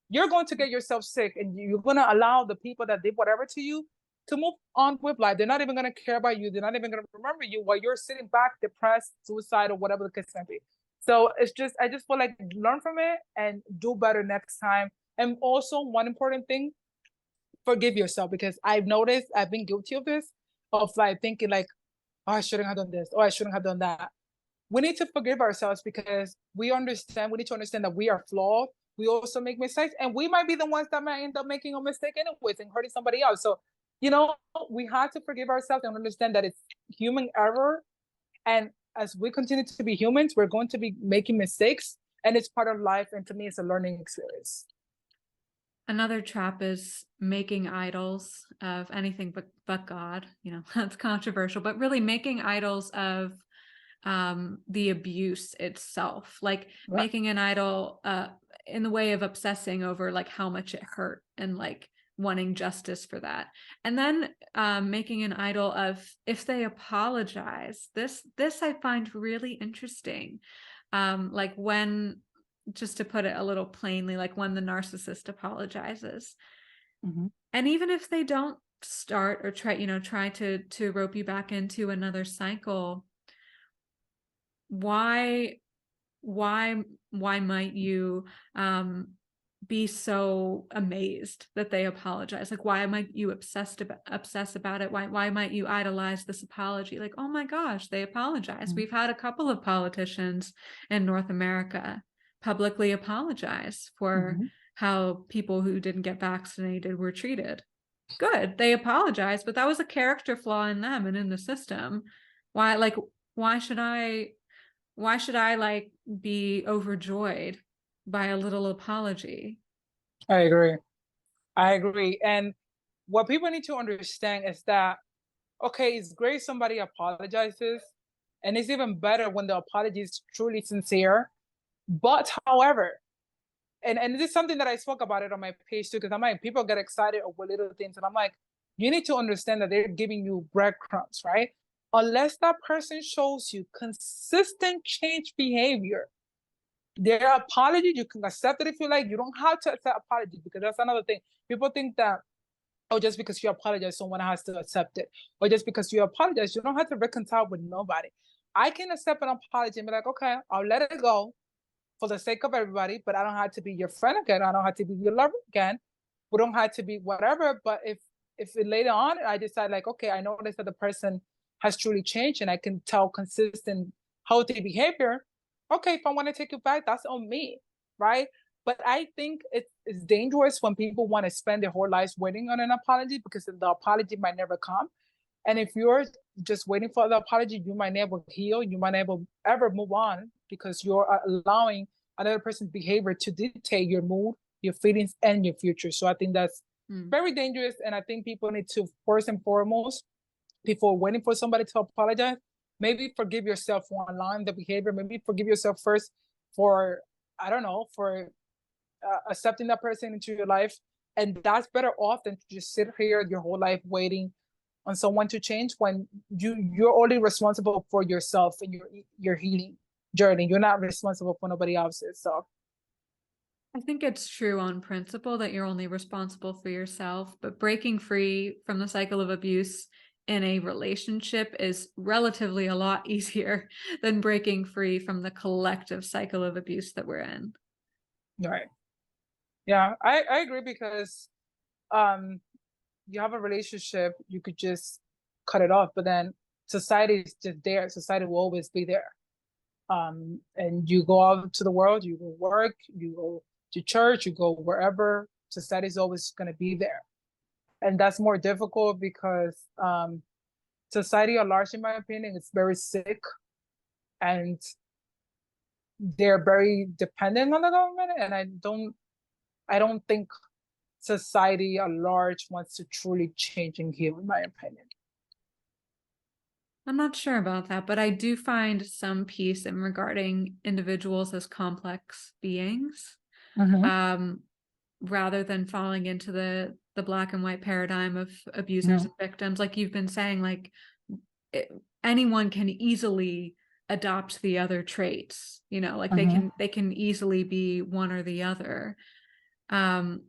you're going to get yourself sick, and you're gonna allow the people that did whatever to you to move on with life. They're not even going to care about you. They're not even going to remember you while you're sitting back, depressed, suicidal, whatever the case may be. So it's just, I just feel like learn from it and do better next time. And also, one important thing, forgive yourself, because I've noticed I've been guilty of this, of like thinking like, oh, I shouldn't have done this, or I shouldn't have done that. We need to forgive ourselves, because we need to understand that we are flawed. We also make mistakes, and we might be the ones that might end up making a mistake anyways and hurting somebody else. So, we have to forgive ourselves and understand that it's human error. And as we continue to be humans, we're going to be making mistakes, and it's part of life. And to me, it's a learning experience. Another trap is making idols of anything but God. That's controversial, but really making idols of the abuse itself, like making an idol in the way of obsessing over like how much it hurt and like wanting justice for that. And then making an idol of if they apologize. This I find really interesting. Like when, just to put it a little plainly, like when the narcissist apologizes. Mm-hmm. And even if they don't start or try to rope you back into another cycle, why might you be so amazed that they apologize? Like, why might you obsess about it? Why might you idolize this apology? Like, oh my gosh, they apologize. We've had a couple of politicians in North America publicly apologize for Mm-hmm. how people who didn't get vaccinated were treated. Good, they apologized, but that was a character flaw in them and in the system. Why, like, why should I like be overjoyed by a little apology? I agree. I agree. And what people need to understand is that, okay, it's great somebody apologizes, and it's even better when the apology is truly sincere. But however, and this is something that I spoke about it on my page too, because I'm like, people get excited over little things, and I'm like, you need to understand that they're giving you breadcrumbs, right? Unless that person shows you consistent change behavior, their apology, you can accept it if you like. You don't have to accept apology, because that's another thing. People think that, oh, just because you apologize, someone has to accept it. Or just because you apologize, you don't have to reconcile with nobody. I can accept an apology and be like, okay, I'll let it go for the sake of everybody, but I don't have to be your friend again. I don't have to be your lover again. We don't have to be whatever. But if later on I decide like, okay, I notice that the person has truly changed and I can tell consistent healthy behavior, okay, if I want to take it back, that's on me, right? But I think it's dangerous when people want to spend their whole lives waiting on an apology, because the apology might never come. And if you're just waiting for the apology, you might never heal. You might never ever move on, because you're allowing another person's behavior to dictate your mood, your feelings, and your future. So I think that's very dangerous. And I think people need to, first and foremost, before waiting for somebody to apologize, maybe forgive yourself for allowing the behavior. Maybe forgive yourself first for, I don't know, for accepting that person into your life. And that's better off than to just sit here your whole life waiting on someone to change, when you're only responsible for yourself and your healing journey. You're not responsible for nobody else's. So I think it's true on principle that you're only responsible for yourself, but breaking free from the cycle of abuse in a relationship is relatively a lot easier than breaking free from the collective cycle of abuse that we're in. right. Yeah, I agree, because um you have a relationship, you could just cut it off, but then society is just there. Society will always be there. And you go out to the world, you go work, you go to church, you go wherever, society is always going to be there. And that's more difficult because society at large, in my opinion, is very sick, and they're very dependent on the government. And I don't think society at large wants to truly change and heal, in my opinion. I'm not sure about that, but I do find some peace in regarding individuals as complex beings, Mm-hmm. rather than falling into the black and white paradigm of abusers Mm-hmm. and victims. Like you've been saying, like it, anyone can easily adopt the other traits, you know, like Mm-hmm. they can easily be one or the other. Um,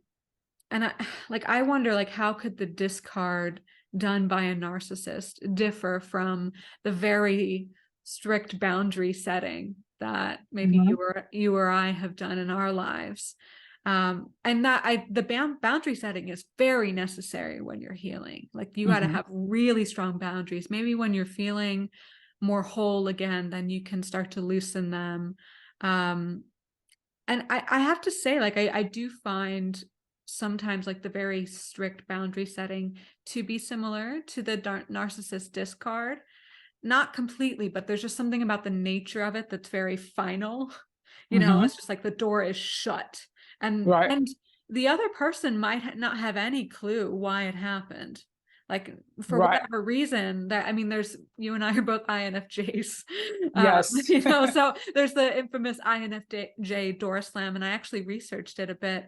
and I wonder, like, how could the discard done by a narcissist differ from the very strict boundary setting that maybe Mm-hmm. you or I have done in our lives? And that the boundary setting is very necessary when you're healing. Like you got to Mm-hmm. have really strong boundaries. Maybe when you're feeling more whole again, then you can start to loosen them. Um, and I have to say, like, I do find sometimes like the very strict boundary setting to be similar to the narcissist discard. Not completely, but there's just something about the nature of it that's very final. You know, Mm-hmm. it's just like the door is shut. Right. And the other person might not have any clue why it happened. Like for Right. whatever reason, that I mean, there's you and I are both INFJs, Yes. you know. So there's the infamous INFJ door slam, and I actually researched it a bit,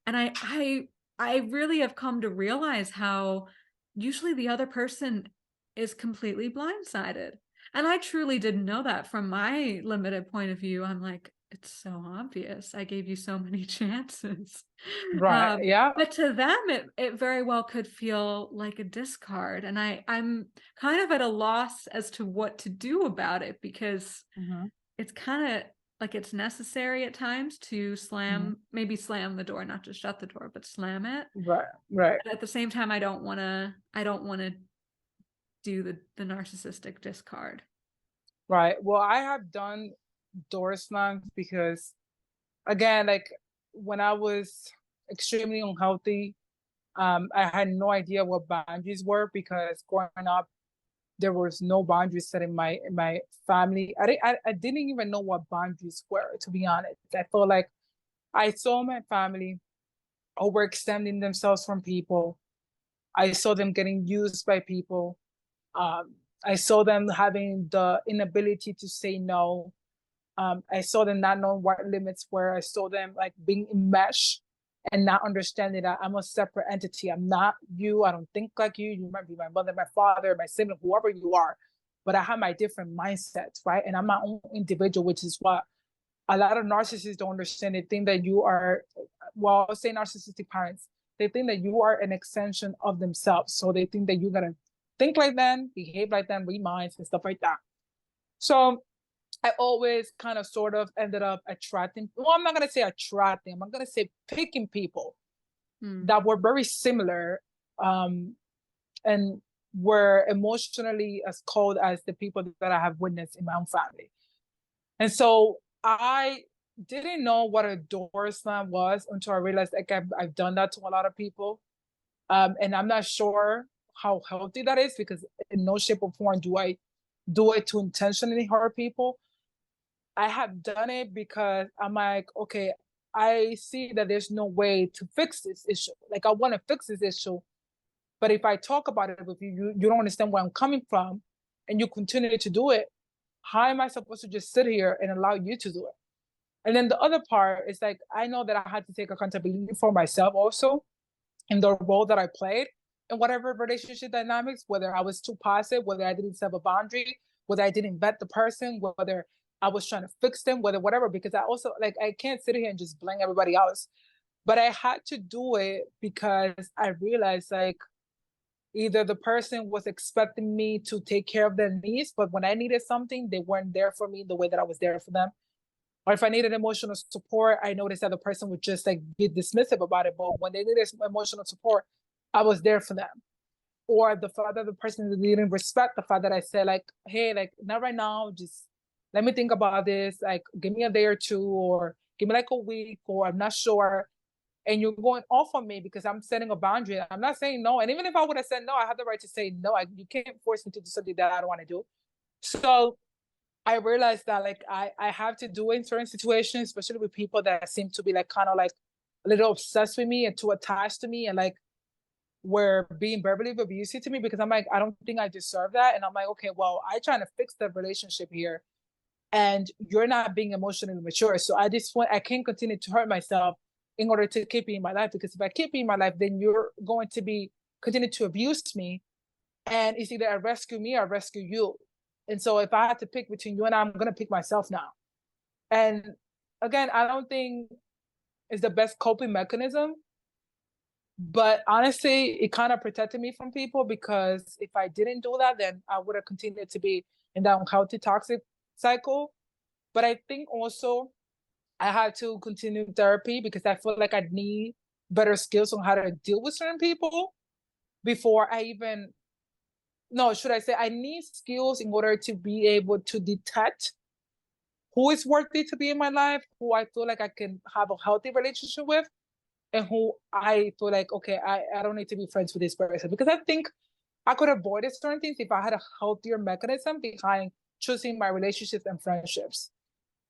and I really have come to realize how usually the other person is completely blindsided. And I truly didn't know that from my limited point of view. I'm like, it's so obvious. I gave you so many chances. Right. Yeah. But to them, it very well could feel like a discard. And I'm kind of at a loss as to what to do about it, because Mm-hmm. it's kind of like it's necessary at times to maybe slam the door, not just shut the door, but slam it. Right, right, But at the same time, I don't want to do the narcissistic discard. right. Well, I have done door slams because, again, like when I was extremely unhealthy, I had no idea what boundaries were because growing up, there was no boundaries set in my family. I didn't even know what boundaries were, to be honest. I felt like I saw my family overextending themselves from people. I saw them getting used by people. I saw them having the inability to say no. I saw them not knowing what limits were. I saw them like being enmeshed and not understanding that I'm a separate entity. I'm not you. I don't think like you. You might be my mother, my father, my sibling, whoever you are. But I have my different mindsets, right? And I'm my own individual, which is what a lot of narcissists don't understand. They think that you are, well, I'll say narcissistic parents, they think that you are an extension of themselves. So they think that you're going to think like them, behave like them, read minds and stuff like that. So I always kind of sort of ended up attracting, well, I'm not going to say attracting, I'm going to say picking people that were very similar and were emotionally as cold as the people that I have witnessed in my own family. And so I didn't know what a door slam was until I realized like I've done that to a lot of people. And I'm not sure how healthy that is because in no shape or form do I do it to intentionally hurt people. I have done it because I'm like, okay, I see that there's no way to fix this issue. Like I want to fix this issue, but if I talk about it with you, you don't understand where I'm coming from, and you continue to do it. How am I supposed to just sit here and allow you to do it? And then the other part is like, I know that I had to take accountability for myself also in the role that I played in whatever relationship dynamics, whether I was too passive, whether I didn't set a boundary, whether I didn't vet the person, whether I was trying to fix them, whether whatever, because I also like, I can't sit here and just blame everybody else. But I had to do it because I realized like either the person was expecting me to take care of their needs, but when I needed something, they weren't there for me the way that I was there for them. Or if I needed emotional support, I noticed that the person would just like be dismissive about it. But when they needed emotional support, I was there for them. Or the fact that the person didn't respect the fact that I said like, hey, like not right now, just let me think about this. Like give me a day or two, or give me like a week, or I'm not sure. And you're going off on me because I'm setting a boundary. I'm not saying no. And even if I would have said no, I have the right to say no. You can't force me to do something that I don't want to do. So I realized that like I have to do it in certain situations, especially with people that seem to be like kind of like a little obsessed with me and too attached to me and like were being verbally abusive to me because I'm like, I don't think I deserve that. And I'm like, okay, well, I trying to fix the relationship here and you're not being emotionally mature. So I can't continue to hurt myself in order to keep you in my life, because if I keep you in my life, then you're going to be continue to abuse me. And it's either I rescue me or I rescue you. And so if I had to pick between you and I'm going to pick myself now. And again, I don't think it's the best coping mechanism. But honestly, it kind of protected me from people because if I didn't do that, then I would have continued to be in that unhealthy, toxic cycle. But I think also I had to continue therapy because I feel like I need better skills on how to deal with certain people before I even, no, should I say I need skills in order to be able to detect who is worthy to be in my life, who I feel like I can have a healthy relationship with, and who I feel like, okay, I don't need to be friends with this person. Because I think I could avoid certain things if I had a healthier mechanism behind choosing my relationships and friendships.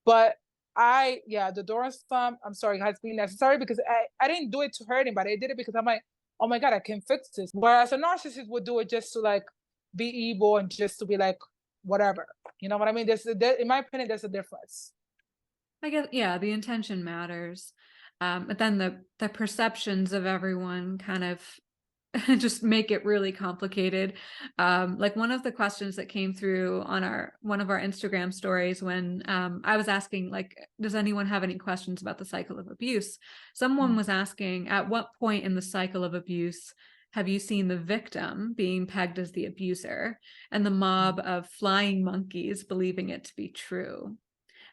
But the door slam, I'm sorry, has been necessary because I didn't do it to hurt anybody. I did it because I'm like, oh my God, I can fix this. Whereas a narcissist would do it just to like be evil and just to be like, whatever. You know what I mean? In my opinion, there's a difference. I guess, yeah, the intention matters. But then the perceptions of everyone kind of just make it really complicated. Like one of the questions that came through on one of our Instagram stories when I was asking, like, does anyone have any questions about the cycle of abuse? Someone was asking, at what point in the cycle of abuse have you seen the victim being pegged as the abuser and the mob of flying monkeys believing it to be true?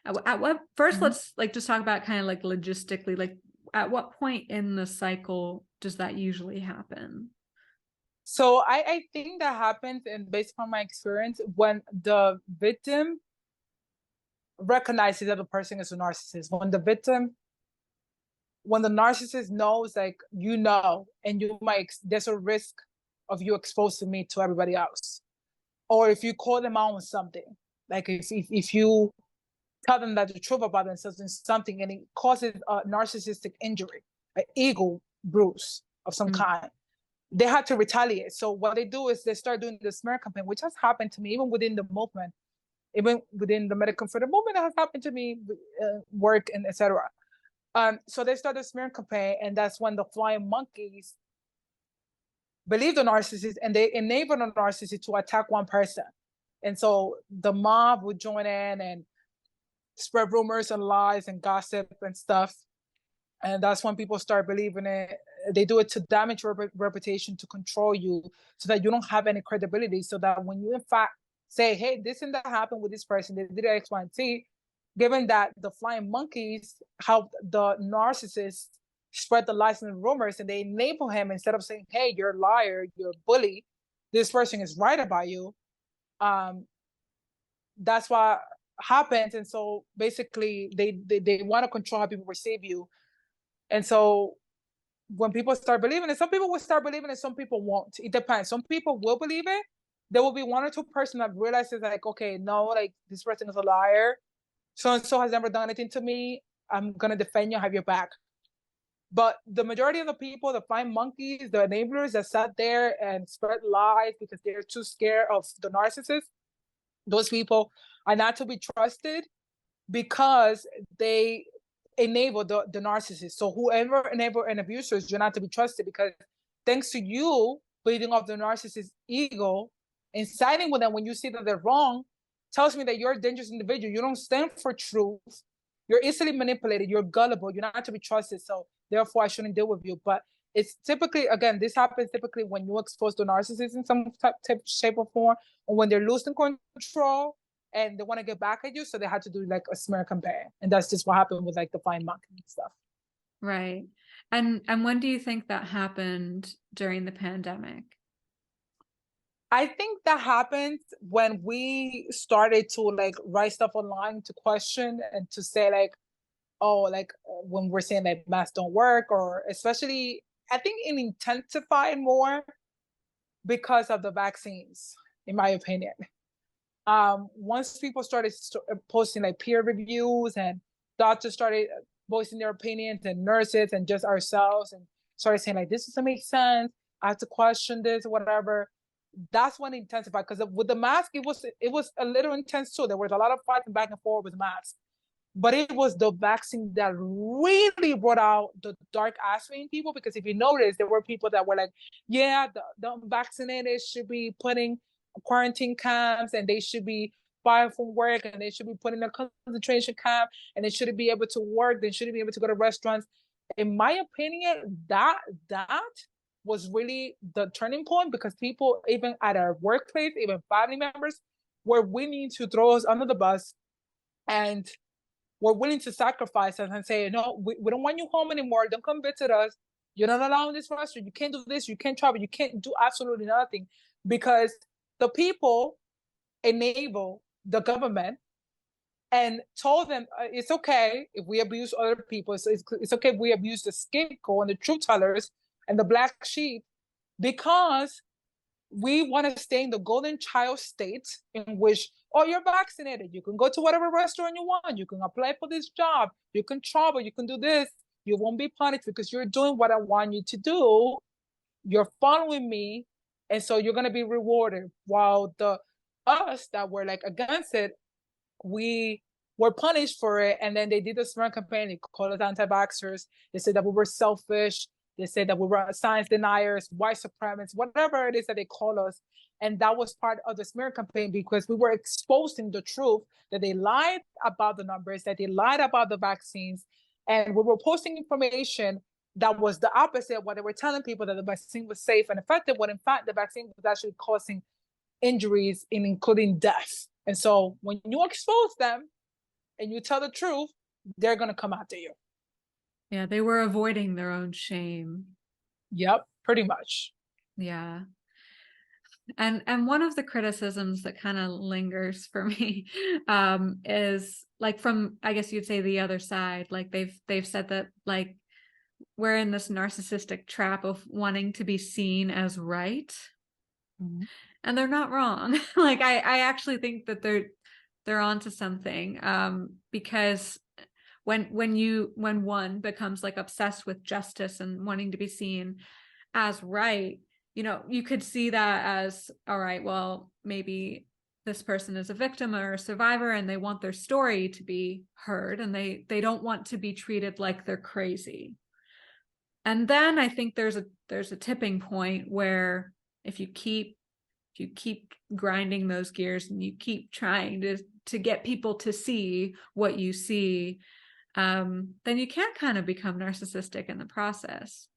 At what first, Mhm. let's like just talk about kind of like logistically, like at what point in the cycle does that usually happen? So I think that happens, and based on my experience, when the victim recognizes that the person is a narcissist. When the narcissist knows, like, you know, and you might, there's a risk of you exposing me to everybody else. Or if you call them out on something, like if you tell them that the truth about themselves in something and it causes a narcissistic injury, an ego bruise of some Mm. kind, they have to retaliate. So what they do is they start doing the smear campaign, which has happened to me even within the movement, even within the medical freedom movement. That has happened to me, work and etc. So they start the smear campaign, and that's when the flying monkeys believe the narcissist and they enable the narcissist to attack one person. And so the mob would join in and spread rumors and lies and gossip and stuff. And that's when people start believing it. They do it to damage your reputation, to control you, so that you don't have any credibility. So that when you, in fact, say, hey, this and that happened with this person, they did X, Y, and Z, given that the flying monkeys help the narcissist spread the lies and rumors, and they enable him, instead of saying, hey, you're a liar, you're a bully, this person is right about you. Um, that's what happens. And so basically, they want to control how people perceive you. And so when people start believing it, some people will start believing it, some people won't. It depends. Some people will believe it. There will be one or two person that realizes, like, okay, no, like, this person is a liar. So and so has never done anything to me. I'm gonna defend you, have your back. But the majority of the people, the flying monkeys, the enablers that sat there and spread lies because they're too scared of the narcissist, those people are not to be trusted, because they enable the narcissist. So whoever enable an abuser, you're not to be trusted, because thanks to you bleeding off the narcissist's ego and siding with them when you see that they're wrong, tells me that you're a dangerous individual. You don't stand for truth. You're easily manipulated. You're gullible. You're not to be trusted. So therefore, I shouldn't deal with you. But it's typically, again, this happens typically when you expose the narcissist in some type, shape, or form, or when they're losing control and they want to get back at you. So they had to do like a smear campaign. And that's just what happened with like the fine monkey and stuff. Right. And when do you think that happened during the pandemic? I think that happened when we started to like write stuff online to question and to say like, oh, like when we're saying that masks don't work, or especially, I think it intensified more because of the vaccines, in my opinion. Once people started posting like peer reviews, and doctors started voicing their opinions, and nurses and just ourselves, and started saying like, this doesn't make sense, I have to question this or whatever, that's when it intensified. Because with the mask, it was a little intense too. There was a lot of fighting back and forth with masks, but it was the vaccine that really brought out the dark aspect in people. Because if you notice, there were people that were like, yeah, the unvaccinated should be putting quarantine camps, and they should be fired from work, and they should be put in a concentration camp, and they shouldn't be able to work, they shouldn't be able to go to restaurants. In my opinion, that was really the turning point, because people, even at our workplace, even family members, were willing to throw us under the bus, and were willing to sacrifice us and say, no, we don't want you home anymore. Don't come visit us. You're not allowed in this restaurant. You can't do this. You can't travel. You can't do absolutely nothing, because the people enable the government and told them, it's okay if we abuse other people. So it's okay if we abuse the scapegoat and the truth tellers and the black sheep, because we want to stay in the golden child state in which, oh, you're vaccinated, you can go to whatever restaurant you want, you can apply for this job, you can travel, you can do this, you won't be punished because you're doing what I want you to do, you're following me, and so you're going to be rewarded. While the us that were like against it, we were punished for it. And then they did the smear campaign. They called us anti-vaxxers. They said that we were selfish. They said that we were science deniers, white supremacists, whatever it is that they call us. And that was part of the smear campaign, because we were exposing the truth that they lied about the numbers, that they lied about the vaccines. And we were posting information that was the opposite of what they were telling people, that the vaccine was safe and effective, when in fact the vaccine was actually causing injuries, including death. And so when you expose them, and you tell the truth, they're going to come after you. Yeah, they were avoiding their own shame. Yep, pretty much. Yeah. And one of the criticisms that kind of lingers for me is like from, I guess you'd say, the other side. Like they've said that like we're in this narcissistic trap of wanting to be seen as right. Mm-hmm. And they're not wrong. Like I actually think that they're onto something, because when one becomes like obsessed with justice and wanting to be seen as right, you know, you could see that as, all right, well, maybe this person is a victim or a survivor and they want their story to be heard, and they don't want to be treated like they're crazy. And then I think there's a tipping point where if you keep grinding those gears and you keep trying to get people to see what you see, then you can kind of become narcissistic in the process.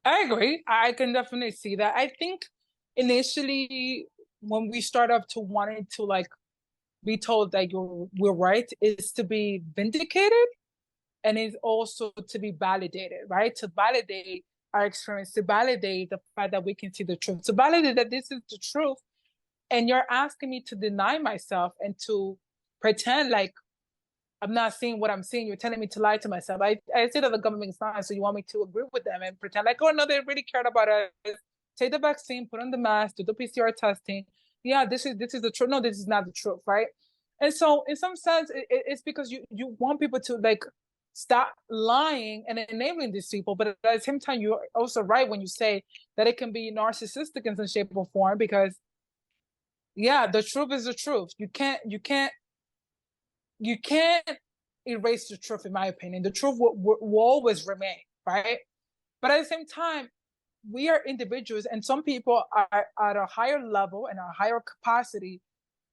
I agree. I can definitely see that. I think initially when we start up to wanting to like be told that we're right is to be vindicated, and is also to be validated, right? To validate our experience, to validate the fact that we can see the truth, to validate that this is the truth. And you're asking me to deny myself and to pretend like I'm not seeing what I'm seeing. You're telling me to lie to myself. I say that the government is not, so you want me to agree with them and pretend like, oh no, they really cared about us. Take the vaccine, put on the mask, do the PCR testing. Yeah, this is the truth. No, this is not the truth, right? And so, in some sense, it's because you want people to like stop lying and enabling these people, but at the same time, you're also right when you say that it can be narcissistic in some shape or form, because yeah, the truth is the truth. You can't erase the truth, in my opinion. The truth will always remain, right? But at the same time, we are individuals, and some people are at a higher level and a higher capacity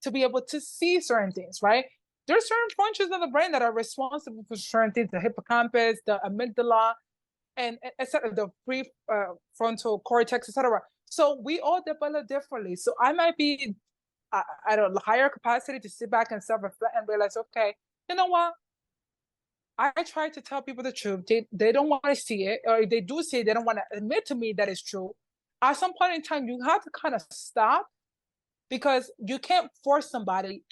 to be able to see certain things, right? There are certain functions of the brain that are responsible for certain things: the hippocampus, the amygdala, and etc., the prefrontal cortex, etc. So we all develop differently. So I might be at a higher capacity to sit back and self-reflect and realize, okay, you know what? I try to tell people the truth. They don't want to see it, or if they do see it, they don't want to admit to me that it's true. At some point in time, you have to kind of stop, because you can't force somebody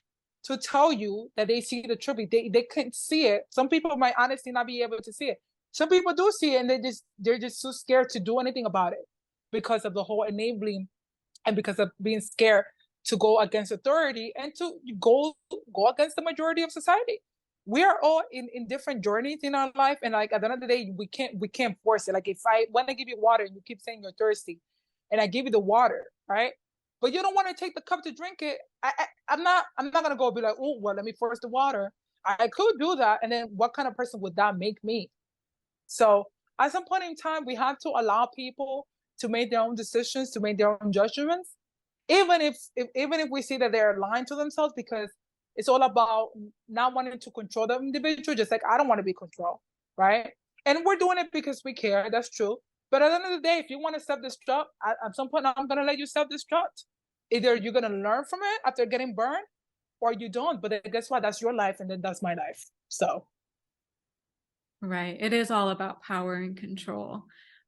to tell you that they see the truth. They can't see it. Some people might honestly not be able to see it. Some people do see it, and they're just too scared to do anything about it because of the whole enabling, and because of being scared to go against authority and to go against the majority of society. We are all in different journeys in our life, and like at the end of the day, we can't force it. Like if I want to give you water and you keep saying you're thirsty, and I give you the water, right? But you don't want to take the cup to drink it. I'm not gonna go be like, oh well, let me force the water. I could do that, and then what kind of person would that make me? So at some point in time, we have to allow people to make their own decisions, to make their own judgments, even if we see that they're lying to themselves, because it's all about not wanting to control the individual. Just like I don't want to be controlled, right? And we're doing it because we care. That's true. But at the end of the day, if you want to self-destruct, at some point I'm gonna let you self-destruct. Either you're gonna learn from it after getting burned, or you don't. But then guess what? That's your life, and then that's my life. So Right. It is all about power and control.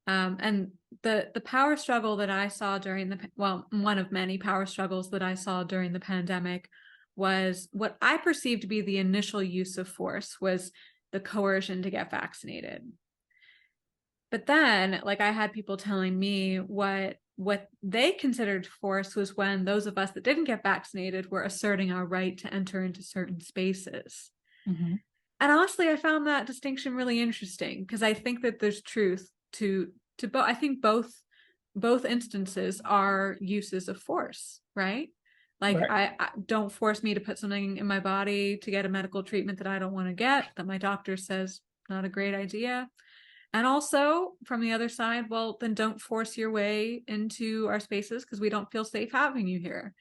And the power struggle that I saw during one of many power struggles that I saw during the pandemic was what I perceived to be the initial use of force, was the coercion to get vaccinated. But then, like, I had people telling me what they considered force was when those of us that didn't get vaccinated were asserting our right to enter into certain spaces. mm-hmm. And honestly, I found that distinction really interesting, because I think that there's truth to both. I think both instances are uses of force, right? Like Right. I don't force me to put something in my body to get a medical treatment that I don't want to get, that my doctor says not a great idea. And also from the other side, well, then don't force your way into our spaces because we don't feel safe having you here.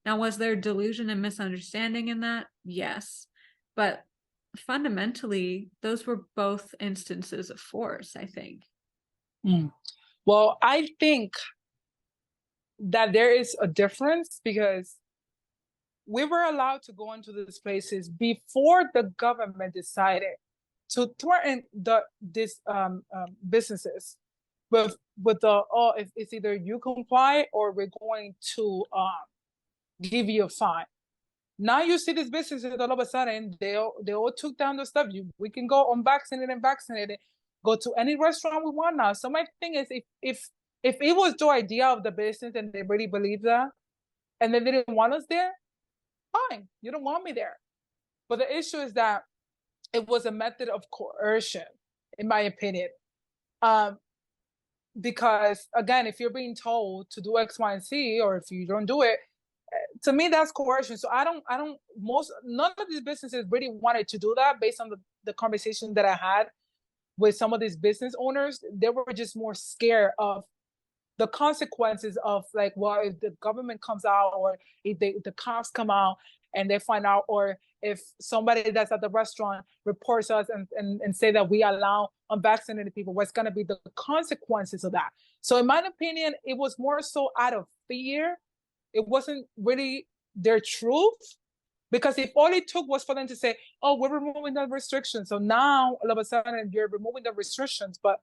Now, was there delusion and misunderstanding in that? Yes. But fundamentally, those were both instances of force, I think. Mm. Well, I think that there is a difference, because we were allowed to go into these places before the government decided to threaten these businesses with the, oh, it's either you comply or we're going to give you a fine. Now you see these businesses all of a sudden they all took down the stuff. We can go unvaccinated and vaccinated, go to any restaurant we want now. So my thing is, if it was the idea of the business and they really believe that, and they didn't want us there, fine, you don't want me there. But the issue is that it was a method of coercion, in my opinion. Because again, if you're being told to do X, Y, and Z, or if you don't do it, to me that's coercion. So none of these businesses really wanted to do that based on the conversation that I had with some of these business owners. They were just more scared of the consequences of, like, well, if the government comes out, or if the cops come out and they find out, or if somebody that's at the restaurant reports us and say that we allow unvaccinated people, what's going to be the consequences of that? So in my opinion, it was more so out of fear. It wasn't really their truth, because if all it took was for them to say, oh, we're removing the restrictions, so now all of a sudden you're removing the restrictions, but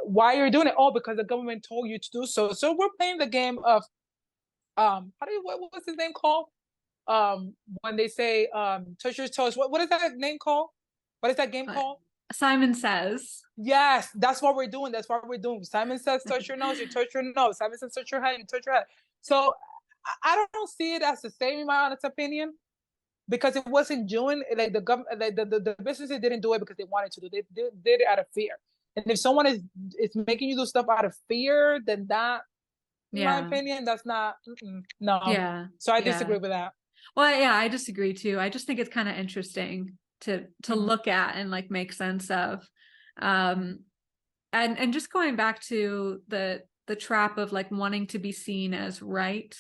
why you're doing it? Oh, because the government told you to do so. So we're playing the game of what was his name called? When they say touch your toes. What is that name called? What is that game called? Simon Says. Yes, that's what we're doing. That's what we're doing. Simon says touch your nose, you touch your nose. Simon says touch your head, you touch your head. So I don't see it as the same, in my honest opinion, because it wasn't doing like the government, like the businesses didn't do it because they wanted to do. They did it out of fear. And if someone is making you do stuff out of fear, then that, in my opinion, that's not, no. Yeah. So I disagree with that. Well, yeah, I disagree too. I just think it's kind of interesting to look at and like make sense of. And just going back to the trap of like wanting to be seen as right.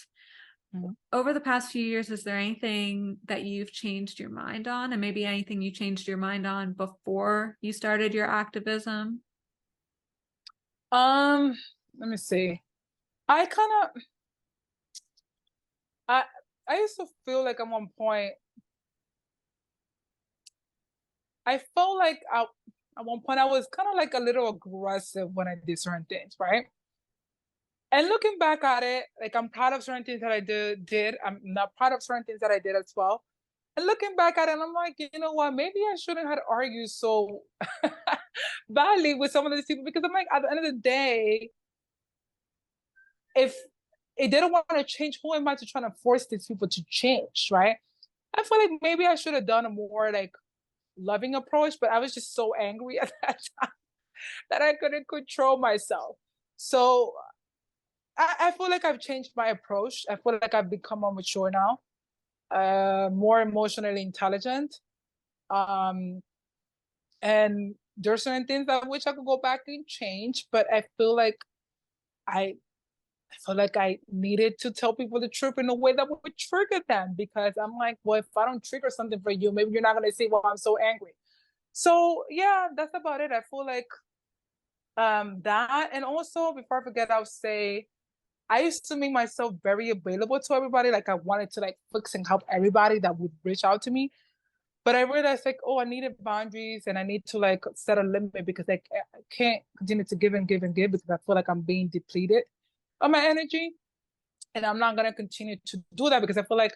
Over the past few years, is there anything that you've changed your mind on, and maybe anything you changed your mind on before you started your activism? Let me see. I used to feel like at one point, I felt like at one point I was kind of like a little aggressive when I did certain things, right? And looking back at it, like, I'm proud of certain things that I did. I'm not proud of certain things that I did as well. And looking back at it, I'm like, you know what? Maybe I shouldn't have argued so badly with some of these people, because I'm like, at the end of the day, if they don't want to change, who am I to try to force these people to change, right? I feel like maybe I should have done a more like loving approach, but I was just so angry at that time that I couldn't control myself. So I feel like I've changed my approach. I feel like I've become more mature now, more emotionally intelligent. And there's certain things that I wish I could go back and change, but I feel like I needed to tell people the truth in a way that would trigger them, because I'm like, well, if I don't trigger something for you, maybe you're not going to see why I'm so angry. So yeah, that's about it. I feel like that. And also, before I forget, I'll say, I used to make myself very available to everybody. Like, I wanted to like fix and help everybody that would reach out to me. But I realized, like, oh, I needed boundaries, and I need to like set a limit, because like I can't continue to give and give and give, because I feel like I'm being depleted of my energy. And I'm not going to continue to do that, because I feel like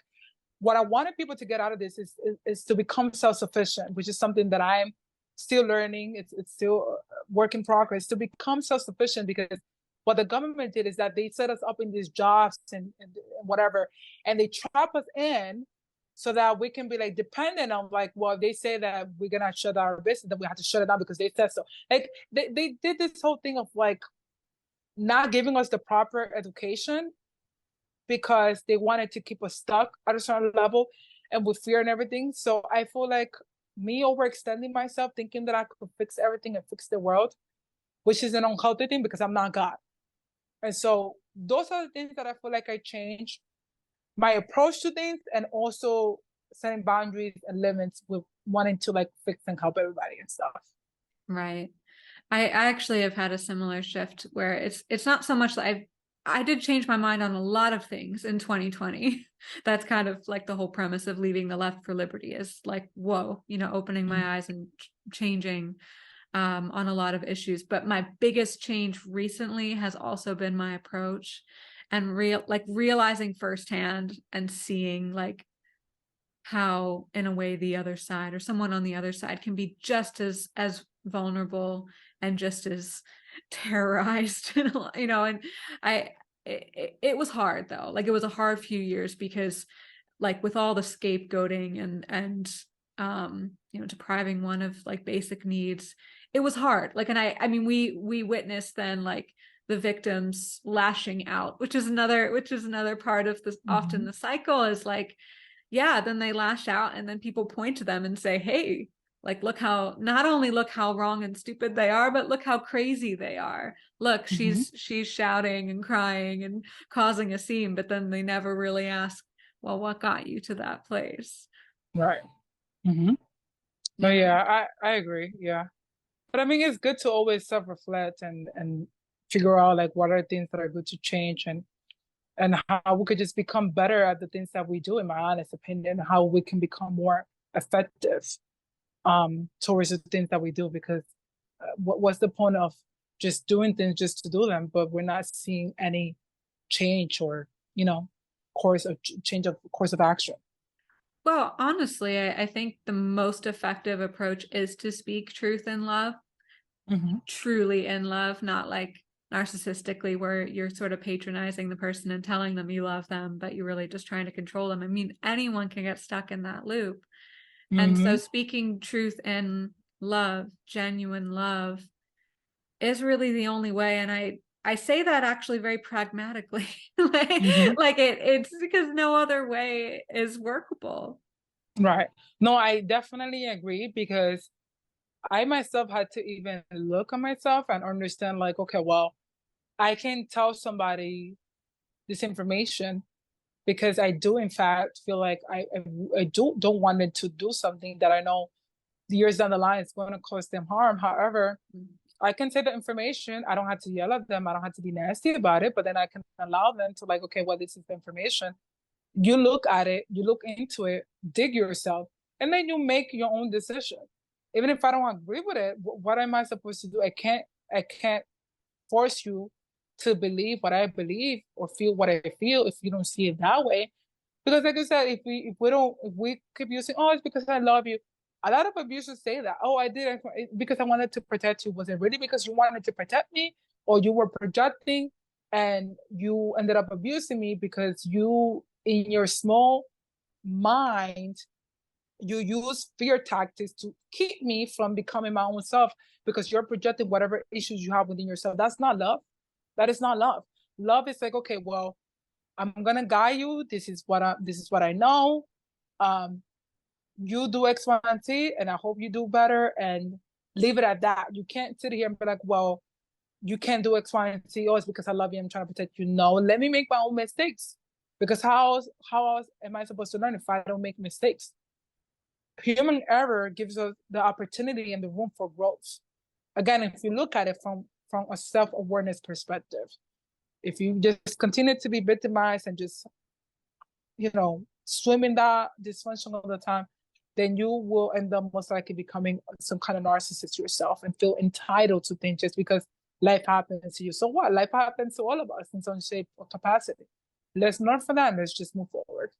what I wanted people to get out of this is to become self-sufficient, which is something that I'm still learning. It's still a work in progress, to become self-sufficient, because what the government did is that they set us up in these jobs and whatever, and they trap us in so that we can be like dependent on, like, well, they say that we're gonna shut down our business, then we have to shut it down because they said so. Like, they did this whole thing of like not giving us the proper education, because they wanted to keep us stuck at a certain level and with fear and everything. So I feel like me overextending myself, thinking that I could fix everything and fix the world, which is an unhealthy thing, because I'm not God. And so those are the things that I feel like I changed my approach to things, and also setting boundaries and limits with wanting to like fix and help everybody and stuff. Right. I actually have had a similar shift where it's not so much that I did change my mind on a lot of things in 2020. That's kind of like the whole premise of leaving the left for liberty, is like, whoa, you know, opening my eyes and changing on a lot of issues. But my biggest change recently has also been my approach, and realizing firsthand and seeing like how, in a way, the other side or someone on the other side can be just as vulnerable and just as terrorized, you know. And it was hard though. Like, it was a hard few years because, like, with all the scapegoating and you know, depriving one of like basic needs, it was hard. Like, and I mean, we witnessed then like the victims lashing out, which is another part of this. Often the cycle is like, yeah, then they lash out and then people point to them and say, hey, like, not only look how wrong and stupid they are, but look how crazy they are. Look, she's shouting and crying and causing a scene, but then they never really ask, well, what got you to that place? Right. No, yeah, I agree. Yeah. But I mean, it's good to always self-reflect and figure out like what are things that are good to change, and how we could just become better at the things that we do, in my honest opinion, how we can become more effective towards the things that we do. Because what's the point of just doing things just to do them, but we're not seeing any change or, you know, change of course of action. Well, honestly, I think the most effective approach is to speak truth in love, truly in love, not like narcissistically, where you're sort of patronizing the person and telling them you love them, but you're really just trying to control them. I mean, anyone can get stuck in that loop. And so speaking truth in love, genuine love, is really the only way. And I say that actually very pragmatically. Like it's because no other way is workable. Right. No, I definitely agree, because I myself had to even look at myself and understand like, okay, well, I can tell somebody this information because I do in fact feel like I don't want them to do something that I know years down the line is going to cause them harm. However, I can say the information. I don't have to yell at them. I don't have to be nasty about it, but then I can allow them to like, okay, well, this is the information. You look at it, you look into it, dig yourself, and then you make your own decision. Even if I don't agree with it, what am I supposed to do? I can't force you to believe what I believe or feel what I feel if you don't see it that way. Because like I said, if we keep using, oh, it's because I love you. A lot of abusers say that. Oh, I did it because I wanted to protect you. Was it really because you wanted to protect me, or you were projecting and you ended up abusing me because you, in your small mind, you use fear tactics to keep me from becoming my own self because you're projecting whatever issues you have within yourself. That's not love. That is not love. Love is like, okay, well, I'm gonna guide you. This is what I know. You do X, Y, and Z, and I hope you do better, and leave it at that. You can't sit here and be like, well, you can't do X, Y, and Z. Oh, it's because I love you. I'm trying to protect you. No, let me make my own mistakes. Because how else am I supposed to learn if I don't make mistakes? Human error gives us the opportunity and the room for growth. Again, if you look at it from a self-awareness perspective, if you just continue to be victimized and just, you know, swim in that dysfunction all the time, then you will end up most likely becoming some kind of narcissist yourself and feel entitled to things just because life happens to you. So what? Life happens to all of us in some shape or capacity. Let's learn from that and let's just move forward.